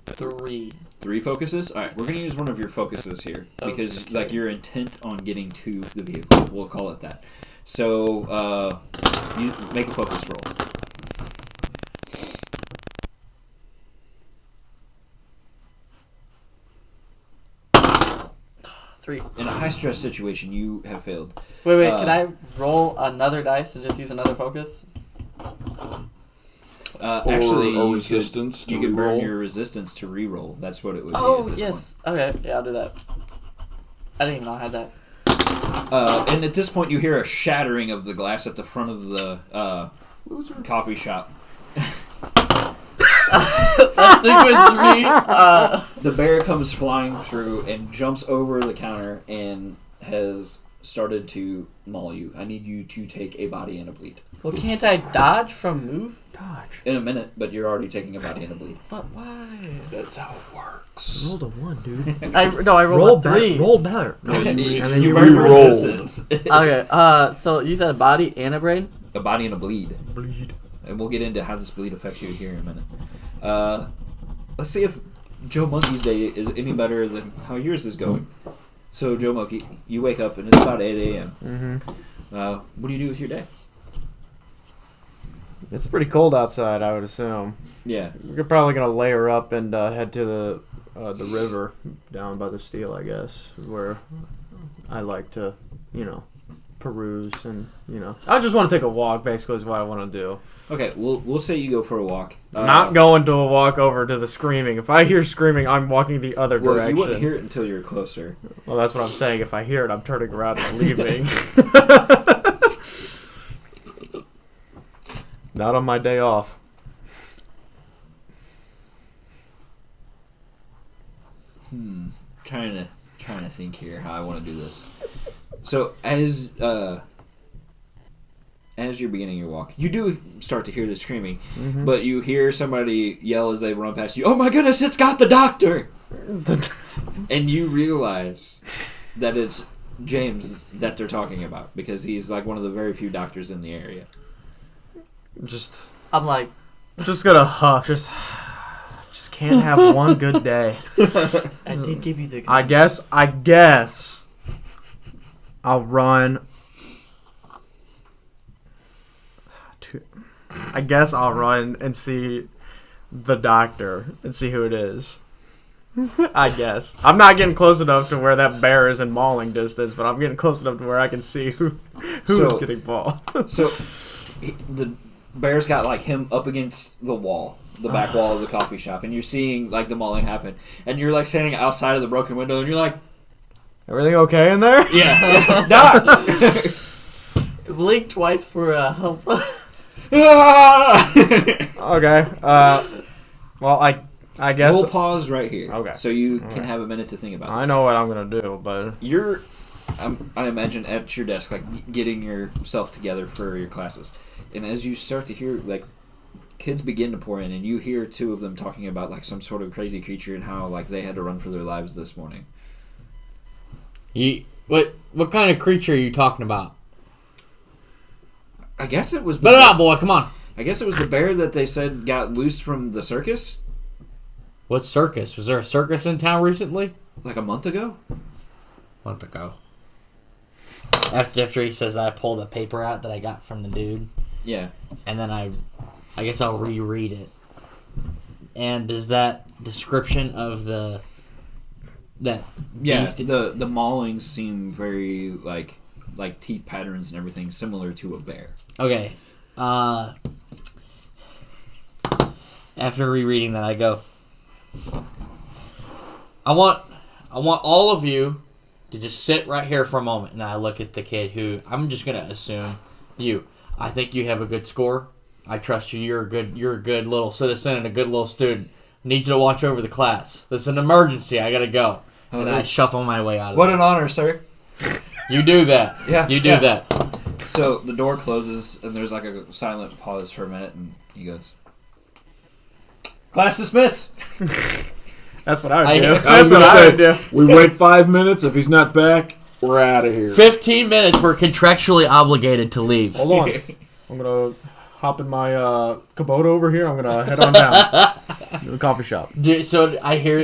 3. 3 focuses? Alright, we're going to use one of your focuses here. Because, Okay. like, you're intent on getting to the vehicle. We'll call it that. So, you make a focus roll. 3. In a high-stress situation, you have failed. Wait, can I roll another dice and just use another focus? Actually, or you resistance could, to you could burn re-roll? your resistance to re-roll. That's what it would be Oh, at this yes. Okay, yeah, I'll do that. I didn't even know I had that. point. And at this point, you hear a shattering of the glass at the front of the coffee shop. Let's stick with 3. The bear comes flying through and jumps over the counter and has started to maul you. I need you to take a body and a bleed. Well, can't I dodge from move? Dodge. In a minute, but you're already taking a body and a bleed. But why? That's how it works. Rolled a 1, dude. I rolled a 3. Roll better. No, and you then you burn re-roll. resistance. Okay, so you said a body and a brain? A body and a bleed. bleed. And we'll get into how this bleed affects you here in a minute. Let's see if Joe Monkey's day is any better than how yours is going. So, Joe Monkey, you wake up and it's about 8 a.m. Mm-hmm. What do you do with your day? It's pretty cold outside, I would assume. Yeah. We're probably gonna layer up and head to the the river down by the steel, I guess, where I like to, peruse and, I just want to take a walk, basically, is what I want to do. Okay, we'll say you go for a walk. Not going to a walk over to the screaming. If I hear screaming, I'm walking the other direction. You wouldn't hear it until you're closer. Well, that's what I'm saying. If I hear it, I'm turning around and leaving. Not on my day off. Trying to think here how I want to do this. So as you're beginning your walk, you do start to hear the screaming, but you hear somebody yell as they run past you, "Oh my goodness, it's got the doctor!" And you realize that it's James that they're talking about, because he's like one of the very few doctors in the area. I'm like, just gonna huff. Just can't have one good day. I did give you the. I guess I'll run. I guess I'll run and see the doctor and see who it is. I guess. I'm not getting close enough to where that bear is in mauling distance, but I'm getting close enough to where I can see who is getting mauled. So the bear's got like him up against the wall, the back wall of the coffee shop, and you're seeing like the mauling happen, and you're like standing outside of the broken window, and you're like, "Everything okay in there?" "Yeah, Doc." Blink twice for help. Okay. Well, I guess we'll pause right here. Okay. So you can have a minute to think about this. I know what I'm gonna do, but You're, I imagine, at your desk, like getting yourself together for your classes, and as you start to hear like kids begin to pour in, and you hear two of them talking about like some sort of crazy creature and how like they had to run for their lives this morning. What kind of creature are you talking about? I guess it was. Spit it out, boy! Come on. I guess it was the bear that they said got loose from the circus. What circus? Was there a circus in town recently? Like a month ago. Month ago. After he says that, I pull the paper out that I got from the dude. Yeah. And then I guess I'll reread it. And does that description of the beast, the maulings seem very like teeth patterns and everything similar to a bear. Okay. After rereading that, I go, I want all of you to just sit right here for a moment. And I look at the kid who I'm just gonna assume you. I think you have a good score. I trust you. You're a good little citizen and a good little student. I need you to watch over the class. This is an emergency. I gotta go. And I shuffle my way out of What an honor, sir. You do that. Yeah. You do that. So the door closes, and there's like a silent pause for a minute, and he goes, "Class dismissed." that's what I would do. I was That's what I would gonna do. say, we wait 5 minutes. If he's not back, we're out of here. 15 minutes. We're contractually obligated to leave. Hold on. I'm gonna hop in my Kubota over here. I'm gonna head on down to the coffee shop. So I hear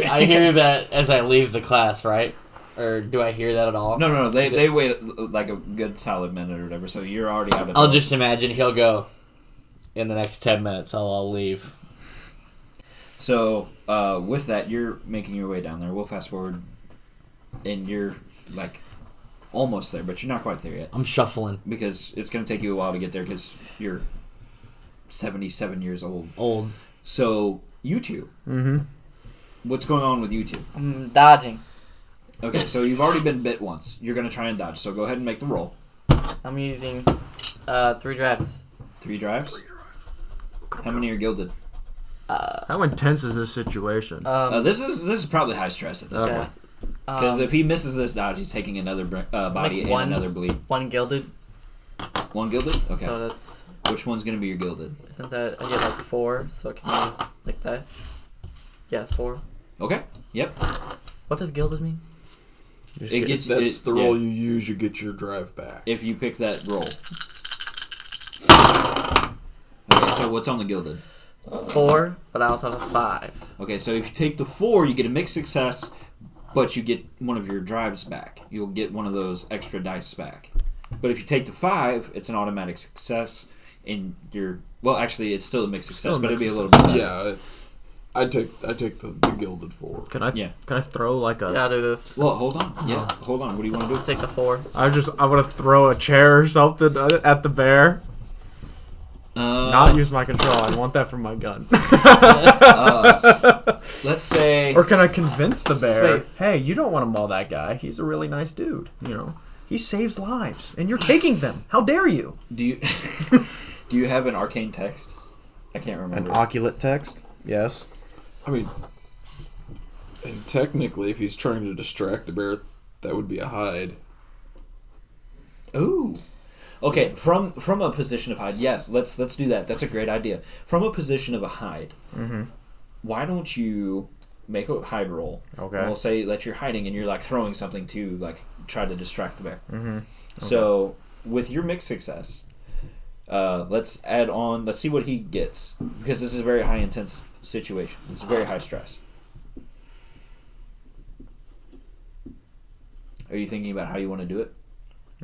that as I leave the class, right? Or do I hear that at all? No. They wait like a good solid minute or whatever. So you're already out of. I'll just imagine he'll go. In the next 10 minutes, I'll leave. So with that, you're making your way down there. We'll fast forward, and you're like almost there, but you're not quite there yet. I'm shuffling. Because it's going to take you a while to get there because you're 77 years old. Old. So, you two. Mm-hmm. What's going on with you two? I'm dodging. Okay, so you've already been bit once. You're going to try and dodge, so go ahead and make the roll. I'm using 3 drives. 3 drives? How many are gilded? How intense is this situation? This is probably high stress at this point. Because if he misses this dodge, he's taking another body and another bleed. 1 gilded. 1 gilded? Okay. So that's... Which one's going to be your gilded? Isn't that... I get like 4, so can I use like that? Yeah, 4. Okay. Yep. What does gilded mean? That's the roll you use. You get your drive back. If you pick that roll. Okay, so what's on the gilded? 4, but I also have a 5. Okay, so if you take the 4, you get a mixed success, but you get one of your drives back. You'll get one of those extra dice back. But if you take the 5, it's an automatic success, and you're... Well, actually, it's still a mixed success, but it'll be a little bit better. Yeah. I take the gilded 4. Can I throw like a? Yeah, I'll do this. Well, hold on. Yeah, hold on. What do you want to do? Take the 4. I want to throw a chair or something at the bear. Not use my control. I want that from my gun. Let's say. Or can I convince the bear? Wait. Hey, you don't want to maul that guy. He's a really nice dude. You know, he saves lives, and you're taking them. How dare you? Do you do you have an arcane text? I can't remember. An oculate text? Yes. I mean, and technically, if he's trying to distract the bear, that would be a hide. Ooh. Okay, from a position of hide, yeah, let's do that. That's a great idea. From a position of a hide, why don't you make a hide roll? Okay. And we'll say that you're hiding and you're like throwing something to like try to distract the bear. Okay. So with your mixed success, let's add on. Let's see what he gets, because this is a very high intense situation. It's very high stress. Are you thinking about how you want to do it?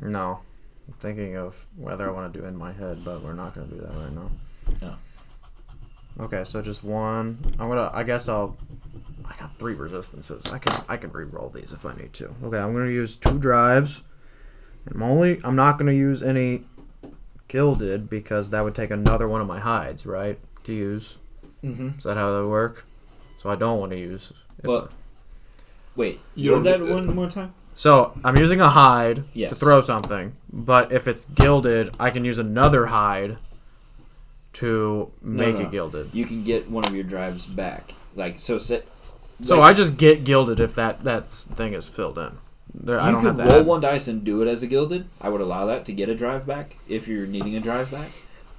No. I'm thinking of whether I want to do it in my head, but we're not going to do that right now. No. Okay, so just one. I got 3 resistances. I can re-roll these if I need to. Okay, I'm going to use 2 drives. I'm not going to use any gilded because that would take another one of my hides, right? To use. Mm-hmm. Is that how that would work? So I don't want to use. Wait. You Run don't that need one more time. So I'm using a hide Yes. to throw something, but if it's gilded, I can use another hide to make it gilded. You can get one of your drives back. So I just get gilded if that thing is filled in. I you don't could have to roll add. one dice and do it as a gilded. I would allow that to get a drive back if you're needing a drive back.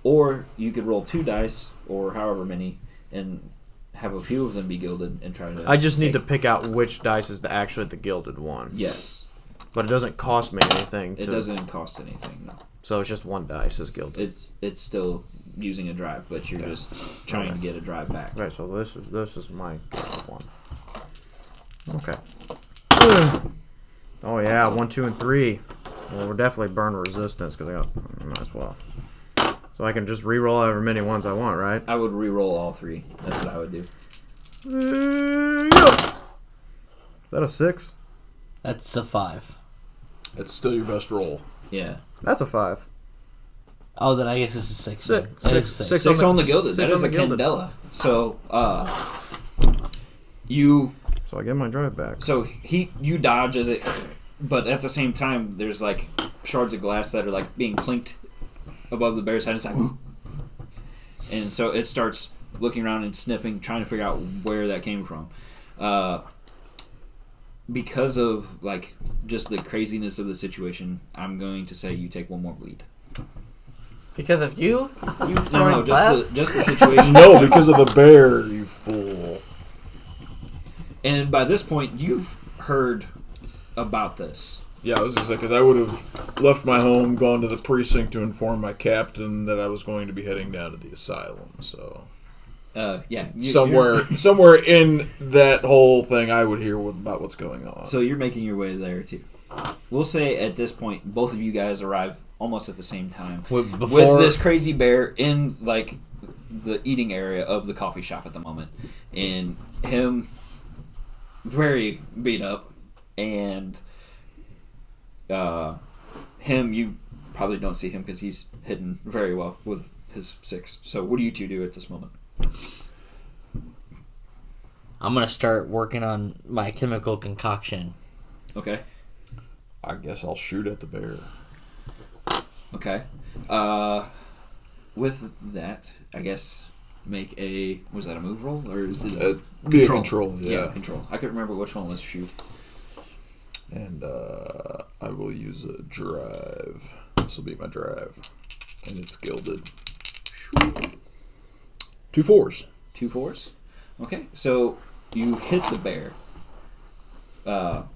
Or you could roll 2 dice, or however many, and have a few of them be gilded and try to... I just need to pick out which dice is actually the gilded one. Yes. But it doesn't cost me anything. It doesn't cost anything, no. So it's just 1 dice is gilded. It's still using a drive, but you're just trying to get a drive back. Right, so this is my gilded one. Okay. Oh yeah, 1, 2, and 3. Well, we'll definitely burn resistance because I might as well. So I can just re-roll however many ones I want, right? I would re-roll all 3. That's what I would do. Is that a 6? That's a 5. It's still your best roll. Yeah. That's a 5. Oh, then I guess this is 6. Then. That is 6. 6 on the gilded. That six is on a the gilded. Candela. So, you... So I get my drive back. So you dodge as it, but at the same time, there's like shards of glass that are like being clinked above the bear's head. It's like, and so it starts looking around and sniffing, trying to figure out where that came from. Because of like just the craziness of the situation, I'm going to say you take 1 more bleed. Because of you No, throwing glass? just the situation. No, because of the bear, you fool. And by this point, you've heard about this. Yeah, I was going to say, because I would have left my home, gone to the precinct to inform my captain that I was going to be heading down to the asylum, so... Yeah. Somewhere in that whole thing, I would hear about what's going on. So you're making your way there, too. We'll say at this point, both of you guys arrive almost at the same time. With this crazy bear in, like, the eating area of the coffee shop at the moment. And him very beat up. And him, you probably don't see him because he's hidden very well with his 6. So what do you 2 do at this moment? I'm going to start working on my chemical concoction. Okay. I guess I'll shoot at the bear. Okay. With that, I guess make a... Was that a move roll? Or is it a... Control, yeah. Control. I couldn't remember which one was shoot. And I will use a drive. This will be my drive. And it's gilded. 2 4s. 2 4s? Okay. So you hit the bear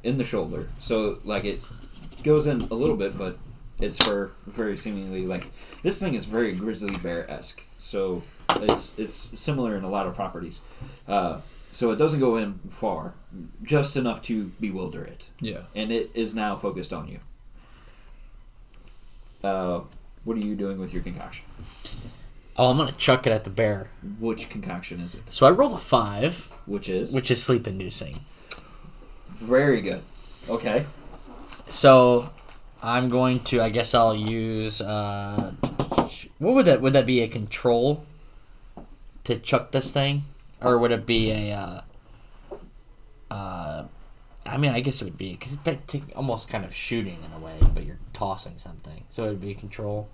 in the shoulder. So, like, it goes in a little bit, but its fur very seemingly, like... This thing is very grizzly bear-esque. So it's similar in a lot of properties. So it doesn't go in far, just enough to bewilder it. Yeah. And it is now focused on you. What are you doing with your concoction? Oh, I'm gonna chuck it at the bear. Which concoction is it? So I rolled a 5. Which is? Which is sleep inducing. Very good. Okay. So I'm going to. I guess I'll use. What would that? Would that be a control to chuck this thing, or would it be a? I mean, I guess it would be because it's almost kind of shooting in a way, but you're tossing something, so it would be control.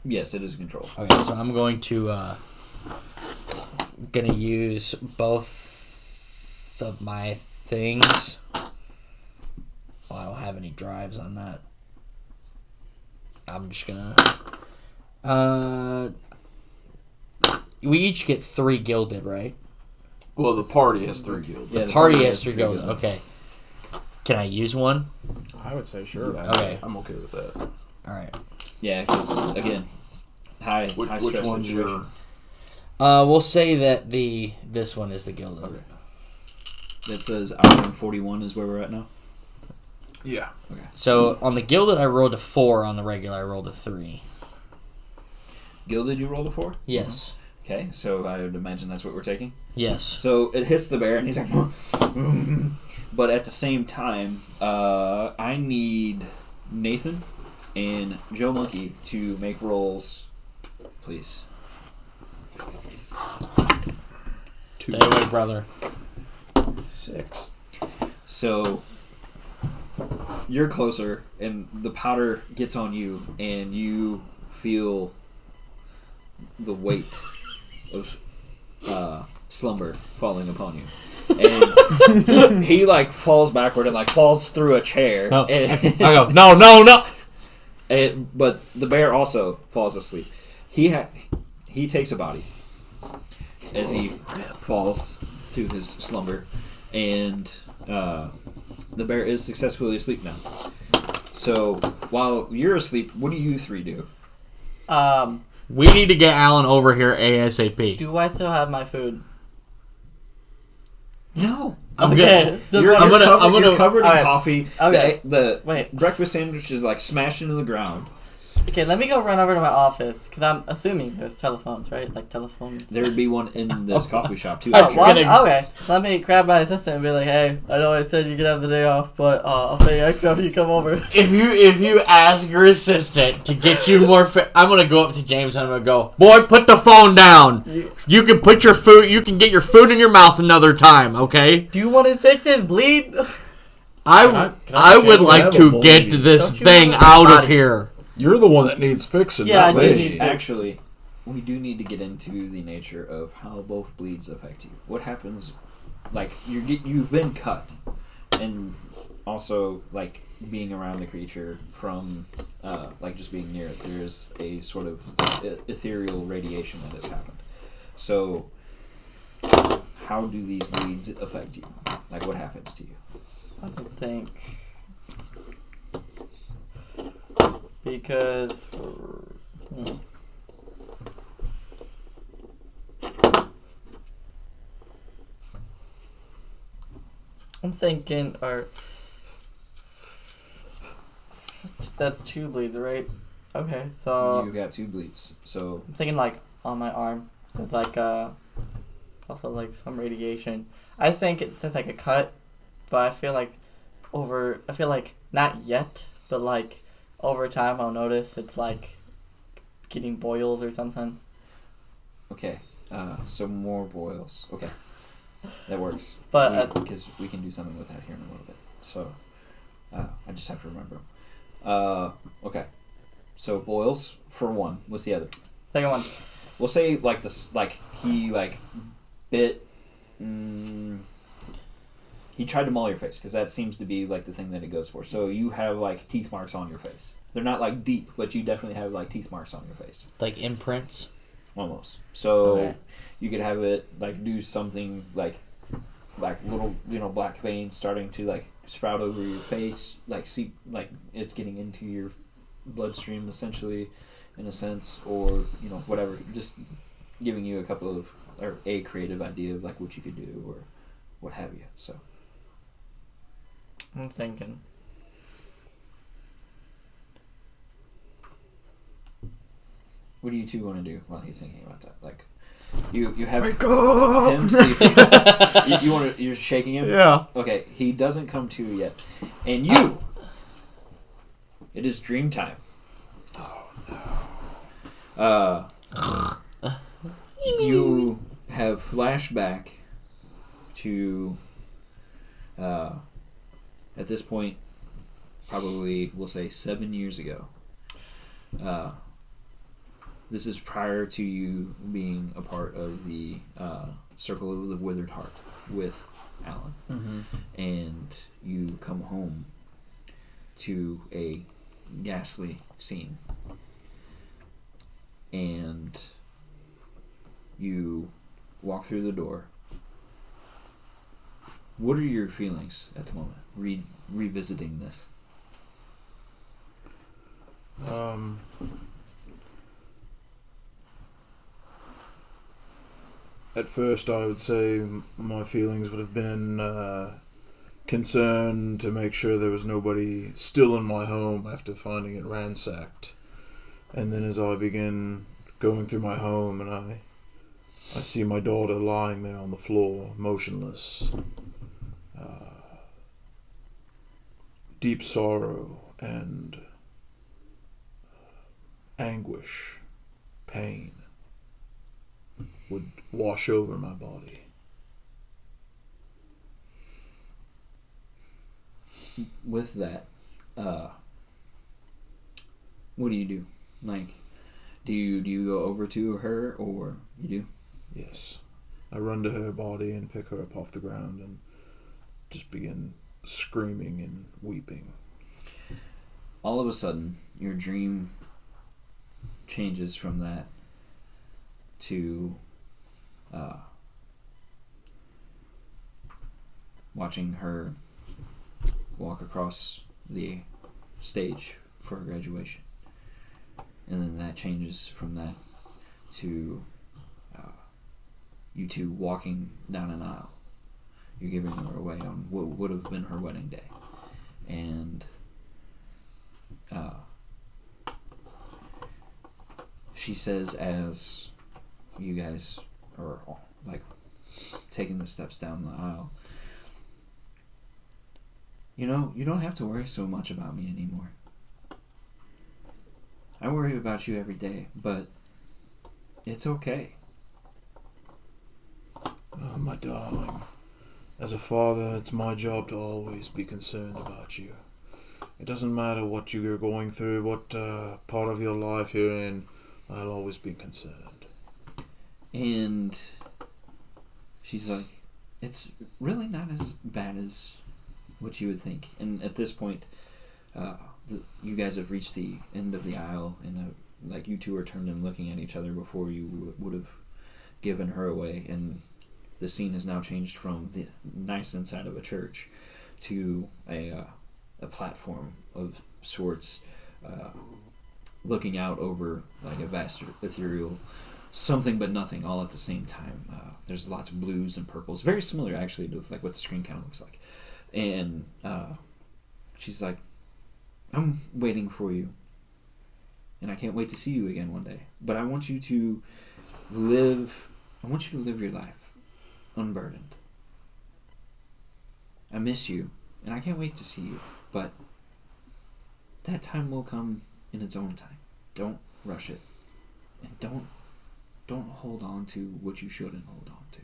Yes, it is control. Okay, so I'm going to gonna use both of my things. Well, I don't have any drives on that. I'm just gonna. We each get 3 gilded, right? Well, the party has 3 gilded. Yeah, The party has 3 gilded. Okay. Can I use one? I would say sure. Yeah, Okay. I'm okay with that. All right. Yeah, because high Which stress one's situation. your? We'll say that this one is the gilded. Okay. That says hour and 41 is where we're at now. Yeah. Okay. So on the gilded, I rolled a 4. On the regular, I rolled a 3. Gilded, you rolled a 4? Yes. Okay, so I would imagine that's what we're taking. Yes. So it hits the bear, and he's like, but at the same time, I need Nathan and Joe Monkey to make rolls, please. 2. Stay away, brother. 6. So you're closer, and the powder gets on you, and you feel the weight of slumber falling upon you. And he falls backward and falls through a chair. No. And, I go, no. but the bear also falls asleep. He takes a body as he falls to his slumber, and the bear is successfully asleep now. So while you're asleep, what do you 3 do? We need to get Alan over here ASAP. Do I still have my food? No. I'm Okay. good. You're gonna- covered in alright. coffee. Okay. The Wait. breakfast sandwich is smashed into the ground. Okay, let me go run over to my office because I'm assuming there's telephones, right? Like telephones. There would be one in this coffee shop too. Oh, actually. what? Okay, let me grab my assistant and be like, "Hey, I know I said you could have the day off, but I'll pay you extra if you come over." If you ask your assistant to get you more, I'm gonna go up to James and I'm gonna go, boy, put the phone down. You can put your food. You can get your food in your mouth another time. Okay. Do you want to fix his bleed? I I would check? like Have to a get bleed. this Don't you thing have a out of body? here. You're the one that needs fixing. Yeah, not I do me. need- Actually, we do need to get into the nature of how both bleeds affect you. What happens, you've been cut, and also being around the creature from just being near it. There's a sort of ethereal radiation that has happened. So, how do these bleeds affect you? What happens to you? I don't think because. I'm thinking, that's 2 bleeds, right? Okay, so You got 2 bleeds. So I'm thinking on my arm. It's also some radiation. I think it's just a cut, but I feel not yet, but over time I'll notice it's getting boils or something. okay, so more boils. Okay, that works. But because we can do something with that here in a little bit. So I just have to remember. Okay, so boils for one. What's the other? second one. We'll say this. He bit. He tried to maul your face because that seems to be the thing that it goes for. So you have teeth marks on your face. They're not deep, but you definitely have teeth marks on your face. Like imprints. Almost. So Okay. you could have it do something little black veins starting to sprout over your face, see it's getting into your bloodstream essentially, in a sense, or whatever. Just giving you a creative idea of what you could do or what have you. So I'm thinking. What do you two want to do while he's thinking about that? Like, you have Wake up! him sleeping. You're shaking him? Yeah. Okay, he doesn't come to yet. And you! It is dream time. Oh, no. You have flashback to, at this point, probably, we'll say 7 years ago. This is prior to you being a part of the Circle of the Withered Heart with Alan. Mm-hmm. And you come home to a ghastly scene. And you walk through the door. What are your feelings at the moment, revisiting this? At first, I would say my feelings would have been concern to make sure there was nobody still in my home after finding it ransacked. And then as I begin going through my home and I see my daughter lying there on the floor, motionless. Deep sorrow and anguish, pain would wash over my body. With that, what do you do? Like, do you go over to her, or you do? Yes. I run to her body and pick her up off the ground and just begin screaming and weeping. All of a sudden, your dream changes from that to watching her walk across the stage for her graduation. And then that changes from that to you two walking down an aisle. You're giving her away on what would have been her wedding day. And she says, as you guys are like taking the steps down the aisle, you know, you don't have to worry so much about me anymore. I worry about you every day, but it's okay. Oh, my darling. As a father, it's my job to always be concerned about you. It doesn't matter what you're going through, what part of your life you're in, I'll always be concerned. And she's like, it's really not as bad as what you would think. And at this point, you guys have reached the end of the aisle, and like you two are turned and looking at each other before you would have given her away. And the scene has now changed from the nice inside of a church to a platform of sorts, looking out over like a vast ethereal something but nothing all at the same time. There's lots of blues and purples, very similar actually to like what the screen kind of looks like. And she's like, I'm waiting for you, and I can't wait to see you again one day. But I want you to live your life unburdened. I miss you, and I can't wait to see you, but that time will come in its own time. Don't rush it, and don't hold on to what you shouldn't hold on to.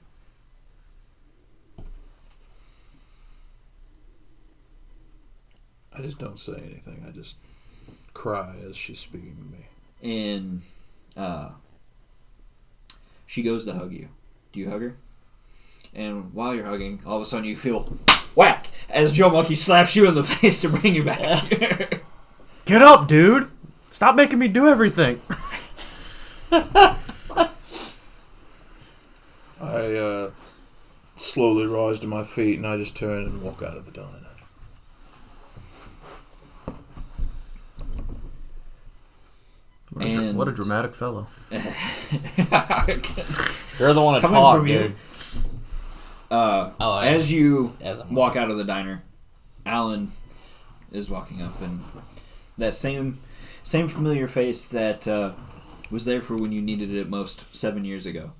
I just don't say anything. I just cry as she's speaking to me. And she goes to hug you. Do you hug her? And while you're hugging, all of a sudden you feel whack as Joe Monkey slaps you in the face to bring you back. Get up, dude! Stop making me do everything. I slowly rise to my feet and I just turn and walk out of the diner. And what a dramatic fellow. You're the one to coming talk, from dude. As you as I'm walk out of the diner, Alan is walking up, and that same familiar face that was there for when you needed it most 7 years ago.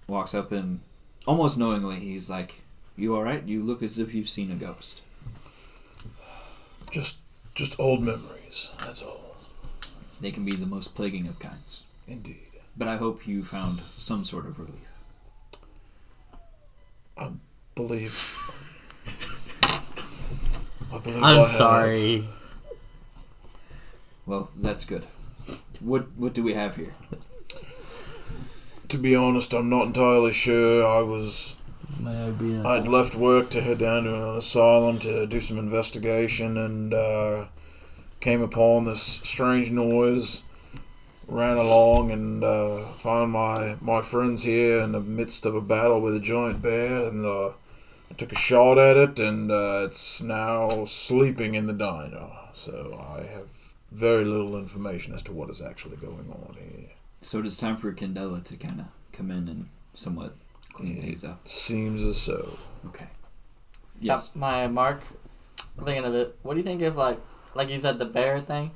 Walks up and almost knowingly he's like, "You all right? You look as if you've seen a ghost." Just old memories, that's all. They can be the most plaguing of kinds. Indeed. But I hope you found some sort of relief. I believe I'm sorry. Well, that's good. What do we have here? To be honest, I'm not entirely sure. I'd left work to head down to an asylum to do some investigation and came upon this strange noise. Ran along and found my friends here in the midst of a battle with a giant bear, and I took a shot at it, and it's now sleeping in the diner. So I have very little information as to what is actually going on here. So it is time for Candela to kind of come in and somewhat clean things up. Seems as so. Okay. Yes. My mark, thinking of it, what do you think if, like you said, the bear thing?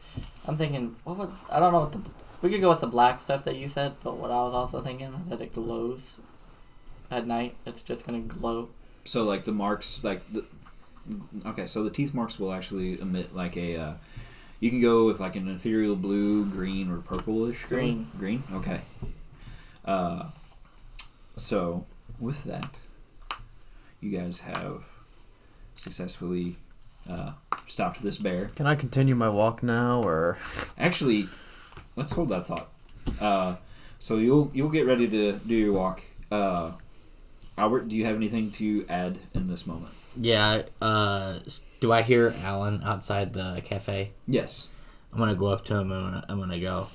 I'm thinking, I don't know what we could go with the black stuff that you said, but what I was also thinking is that it glows at night. It's just going to glow. So, like, the marks, okay, so the teeth marks will actually emit, like, you can go with, like, an ethereal blue, green, or purplish color. Green. Green? Okay. So, with that, you guys have successfully stopped this bear. Can I continue my walk now, or? Actually, let's hold that thought. So you'll get ready to do your walk. Albert, do you have anything to add in this moment? Yeah. Do I hear Alan outside the cafe? Yes. I'm gonna go up to him and I'm gonna go.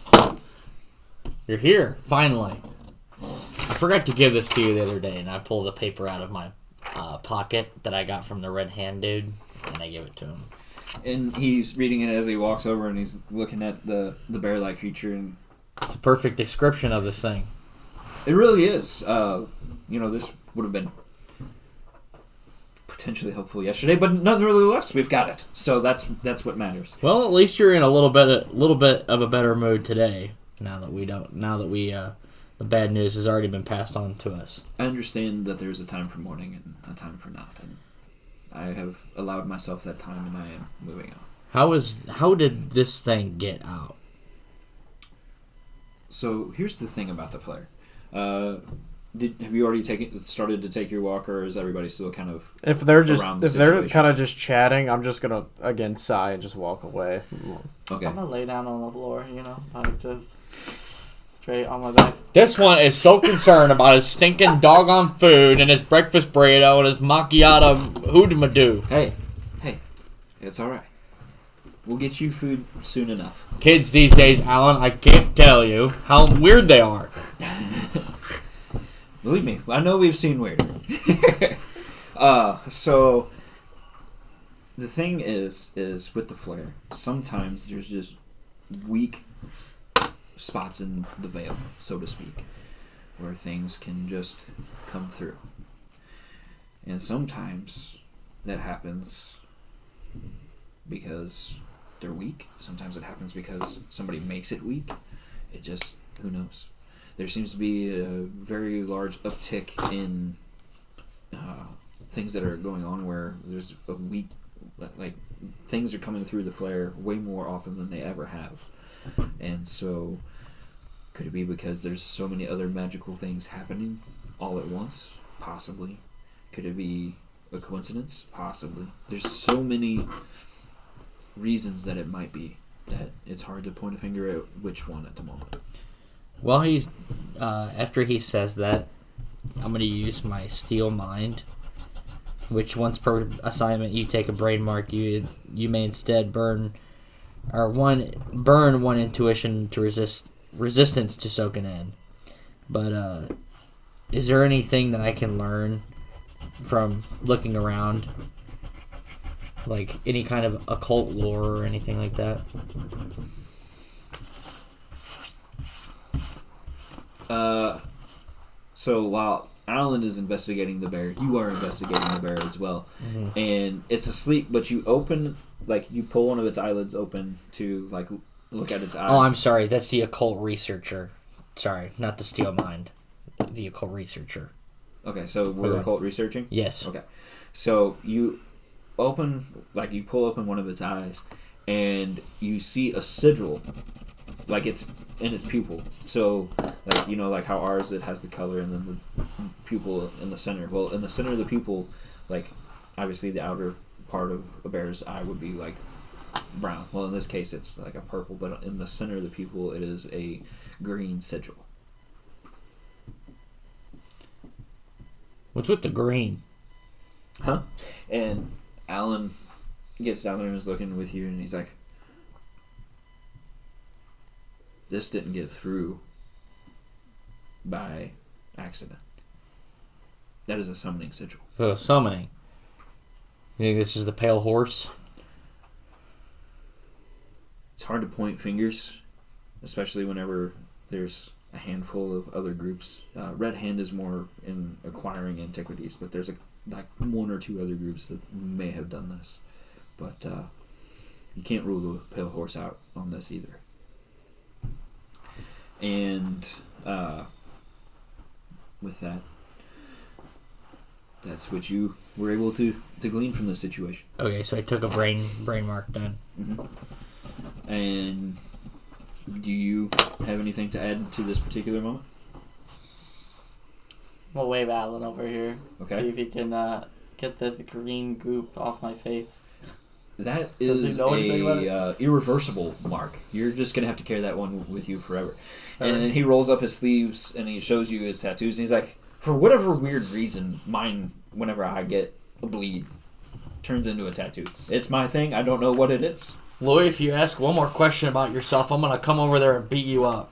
You're here, finally. I forgot to give this to you the other day, and I pulled the paper out of my pocket that I got from the Red Hand dude, and I give it to him. And he's reading it as he walks over, and he's looking at the bear-like creature. And it's a perfect description of this thing. It really is. This would have been potentially helpful yesterday, but nonetheless, we've got it. So that's what matters. Well, at least you're in a little bit of a better mood today. Now that the bad news has already been passed on to us. I understand that there's a time for mourning and a time for not, and I have allowed myself that time, and I am moving on. How did this thing get out? So here's the thing about the flare. Have you already started to take your walk, or is everybody still kind of if they're situation? kind of just chatting, I'm just gonna again sigh and just walk away. Okay. I'm gonna lay down on the floor, like just straight on my back. This one is so concerned about his stinking doggone food and his breakfast burrito and his macchiato hoodoo. Hey, it's all right. We'll get you food soon enough. Kids these days, Alan, I can't tell you how weird they are. Believe me, I know we've seen weirder. So the thing is with the flare, sometimes there's just weak spots in the veil, so to speak, where things can just come through. And sometimes that happens because they're weak. Sometimes it happens because somebody makes it weak. It just, who knows? There seems to be a very large uptick in things that are going on where there's a weak, like, things are coming through the flare way more often than they ever have. And so, could it be because there's so many other magical things happening all at once? Possibly. Could it be a coincidence? Possibly. There's so many reasons that it might be that it's hard to point a finger at which one at the moment. Well, he's after he says that, I'm going to use my Steel Mind, which once per assignment you take a brain mark, you may instead burn one intuition to resistance to soaking in. But is there anything that I can learn from looking around, like any kind of occult lore or anything like that? So while Alan is investigating the bear, you are investigating the bear as well. And it's asleep, but you pull one of its eyelids open to, like, look at its eyes. Oh, I'm sorry. That's the occult researcher. Sorry, not the steel mind. The occult researcher. Okay, so we're Okay. occult researching? Yes. Okay. So you you pull open one of its eyes, and you see a sigil, like it's in its pupil. So, like, you know, like how ours, it has the color and then the pupil in the center. Well, in the center of the pupil, like, obviously the outer part of a bear's eye would be, like, brown. Well, in this case, it's like a purple, but in the center of the pupil, it is a green sigil. What's with the green? Huh? And Alan gets down there and is looking with you, and he's like, this didn't get through by accident. That is a summoning sigil. So summoning. You think this is the pale horse? It's hard to point fingers, especially whenever there's a handful of other groups. Red Hand is more in acquiring antiquities, but there's like one or two other groups that may have done this. But you can't rule the pale horse out on this either. And with that, that's what you were able to glean from the situation. Okay, so I took a brain mark then. Mm-hmm. And do you have anything to add to this particular moment? We'll wave Alan over here. Okay. See if he can get this green goop off my face. That Does is he know anything about a irreversible mark. You're just gonna have to carry that one with you forever. And then he rolls up his sleeves and he shows you his tattoos. And he's like, for whatever weird reason, mine, whenever I get a bleed, turns into a tattoo. It's my thing. I don't know what it is. Louis, if you ask one more question about yourself, I'm gonna come over there and beat you up.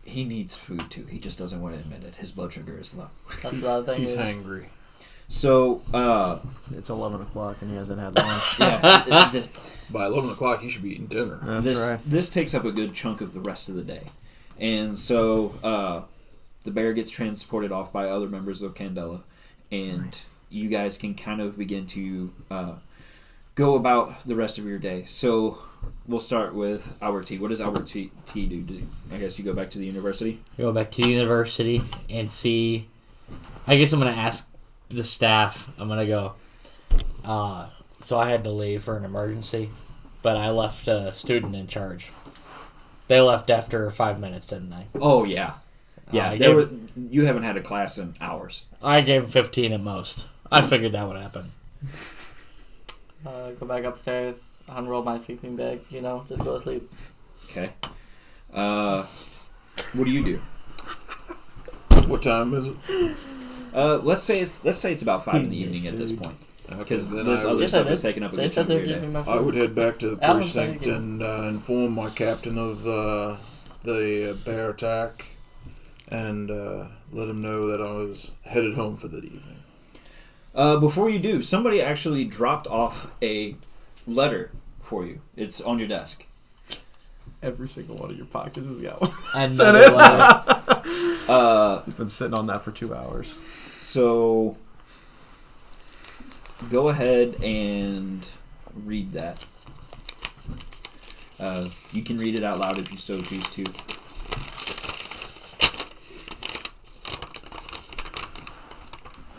He needs food too. He just doesn't want to admit it. His blood sugar is low. That's the other thing. He's hangry. So, It's 11 o'clock and he hasn't had lunch. yeah, By 11 o'clock, he should be eating dinner. That's right. this takes up a good chunk of the rest of the day. And so the bear gets transported off by other members of Candela, and you guys can kind of begin to go about the rest of your day. So we'll start with Albert T. What does Albert T do? I guess you go back to the university? Go back to the university and see. I guess I'm gonna ask the staff. I'm gonna go. So I had to leave for an emergency, but I left a student in charge. They left after 5 minutes, didn't they? Oh, yeah. Yeah, I you haven't had a class in hours. I gave 15 at most. I figured that would happen. Go back upstairs, unroll my sleeping bag, just go to sleep. Okay. What do you do? What time is it? Let's say it's about 5 in the evening at this point, because Then this I other would- stuff is taking up a They good said chunk they're of your giving day. me my I food. would head back to the Alan, precinct thank you. and inform my captain of the bear attack and let him know that I was headed home for the evening. Before you do, somebody actually dropped off a letter for you. It's on your desk. Every single one of your pockets has got one. Another letter. You've been sitting on that for 2 hours. So go ahead and read that. You can read it out loud if you so choose to.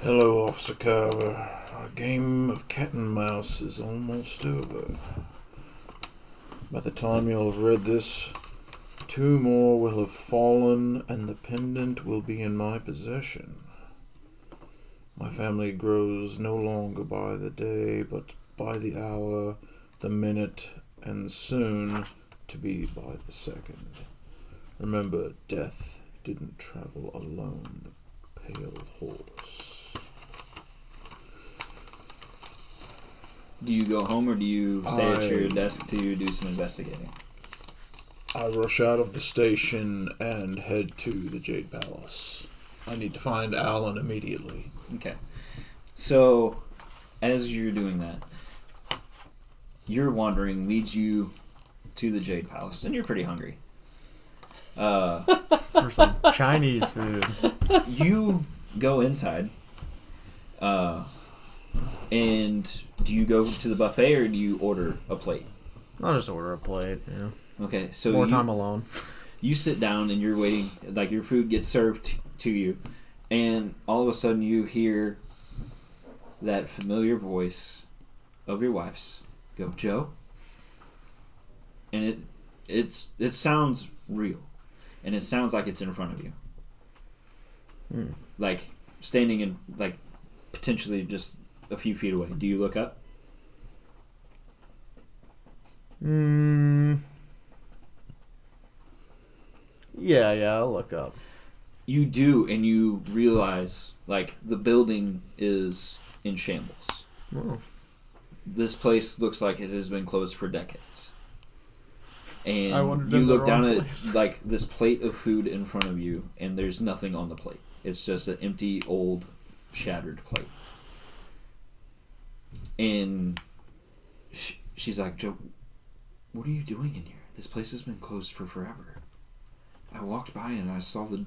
Hello, Officer Carver. Our game of cat and mouse is almost over. By the time you'll have read this, 2 more will have fallen and the pendant will be in my possession. My family grows no longer by the day, but by the hour, the minute, and soon to be by the second. Remember, death didn't travel alone. The pale horse. Do you go home or do you stay at your desk to do some investigating? I rush out of the station and head to the Jade Palace. I need to find Alan immediately. Okay. So, as you're doing that, your wandering leads you to the Jade Palace, and you're pretty hungry. For some Chinese food. You go inside, And do you go to the buffet or do you order a plate? I'll just order a plate. Yeah. Okay, so More time alone. You sit down and you're waiting, like your food gets served to you, and all of a sudden you hear that familiar voice of your wife's go, Joe, and it sounds real, and it sounds like it's in front of you, like standing in, like potentially just a few feet away. Do you look up? Yeah, I'll look up. You do, and you realize, like, the building is in shambles. Oh. This place looks like it has been closed for decades. And I wandered you in the look down wrong at, place. like, this plate of food in front of you, and there's nothing on the plate. It's just an empty, old, shattered plate. And she's like, Joe, what are you doing in here? This place has been closed for forever. I walked by and I saw the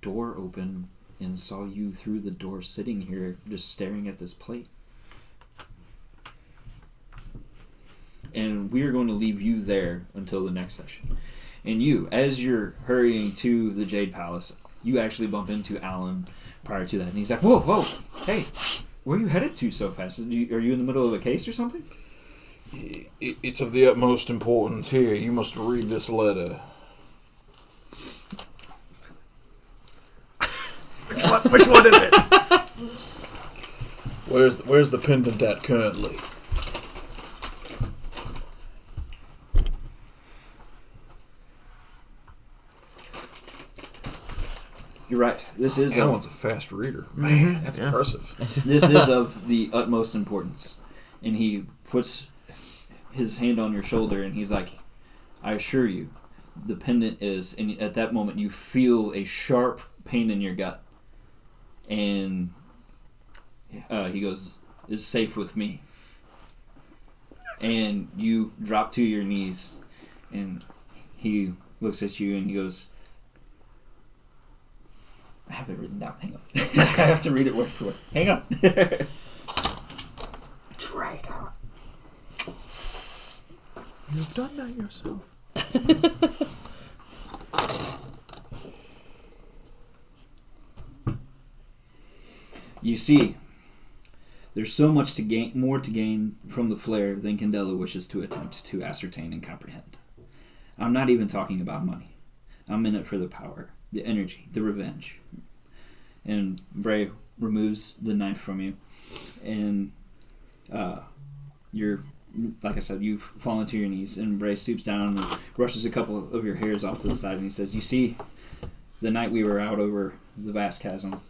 door open and saw you through the door sitting here just staring at this plate. And we are going to leave you there until the next session. And you, as you're hurrying to the Jade Palace, you actually bump into Alan prior to that. And he's like, whoa, hey, where are you headed to so fast? Are you in the middle of a case or something? It's of the utmost importance here. You must read this letter. Which one is it? Where's the pendant at currently? You're right. This is That one's a fast reader. Man, that's impressive. this is of the utmost importance. And he puts his hand on your shoulder and he's like, I assure you, the pendant is, and at that moment you feel a sharp pain in your gut. And he goes, is safe with me. And you drop to your knees and he looks at you and he goes, I have it written down. Hang on. I have to read it word for word. Hang on. Traitor. You've done that yourself. You see, there's so much to gain, more to gain from the flare than Candela wishes to attempt to ascertain and comprehend. I'm not even talking about money. I'm in it for the power, the energy, the revenge. And Bray removes the knife from you, and you're, like I said, you fall into your knees, and Bray stoops down and brushes a couple of your hairs off to the side, and he says, you see, the night we were out over the vast chasm,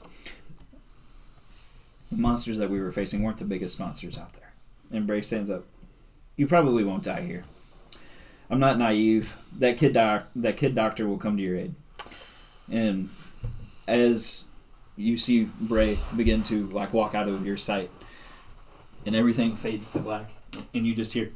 the monsters that we were facing weren't the biggest monsters out there. And Bray stands up. You probably won't die here. I'm not naive. That kid doctor will come to your aid. And as you see Bray begin to walk out of your sight, and everything fades to black, and you just hear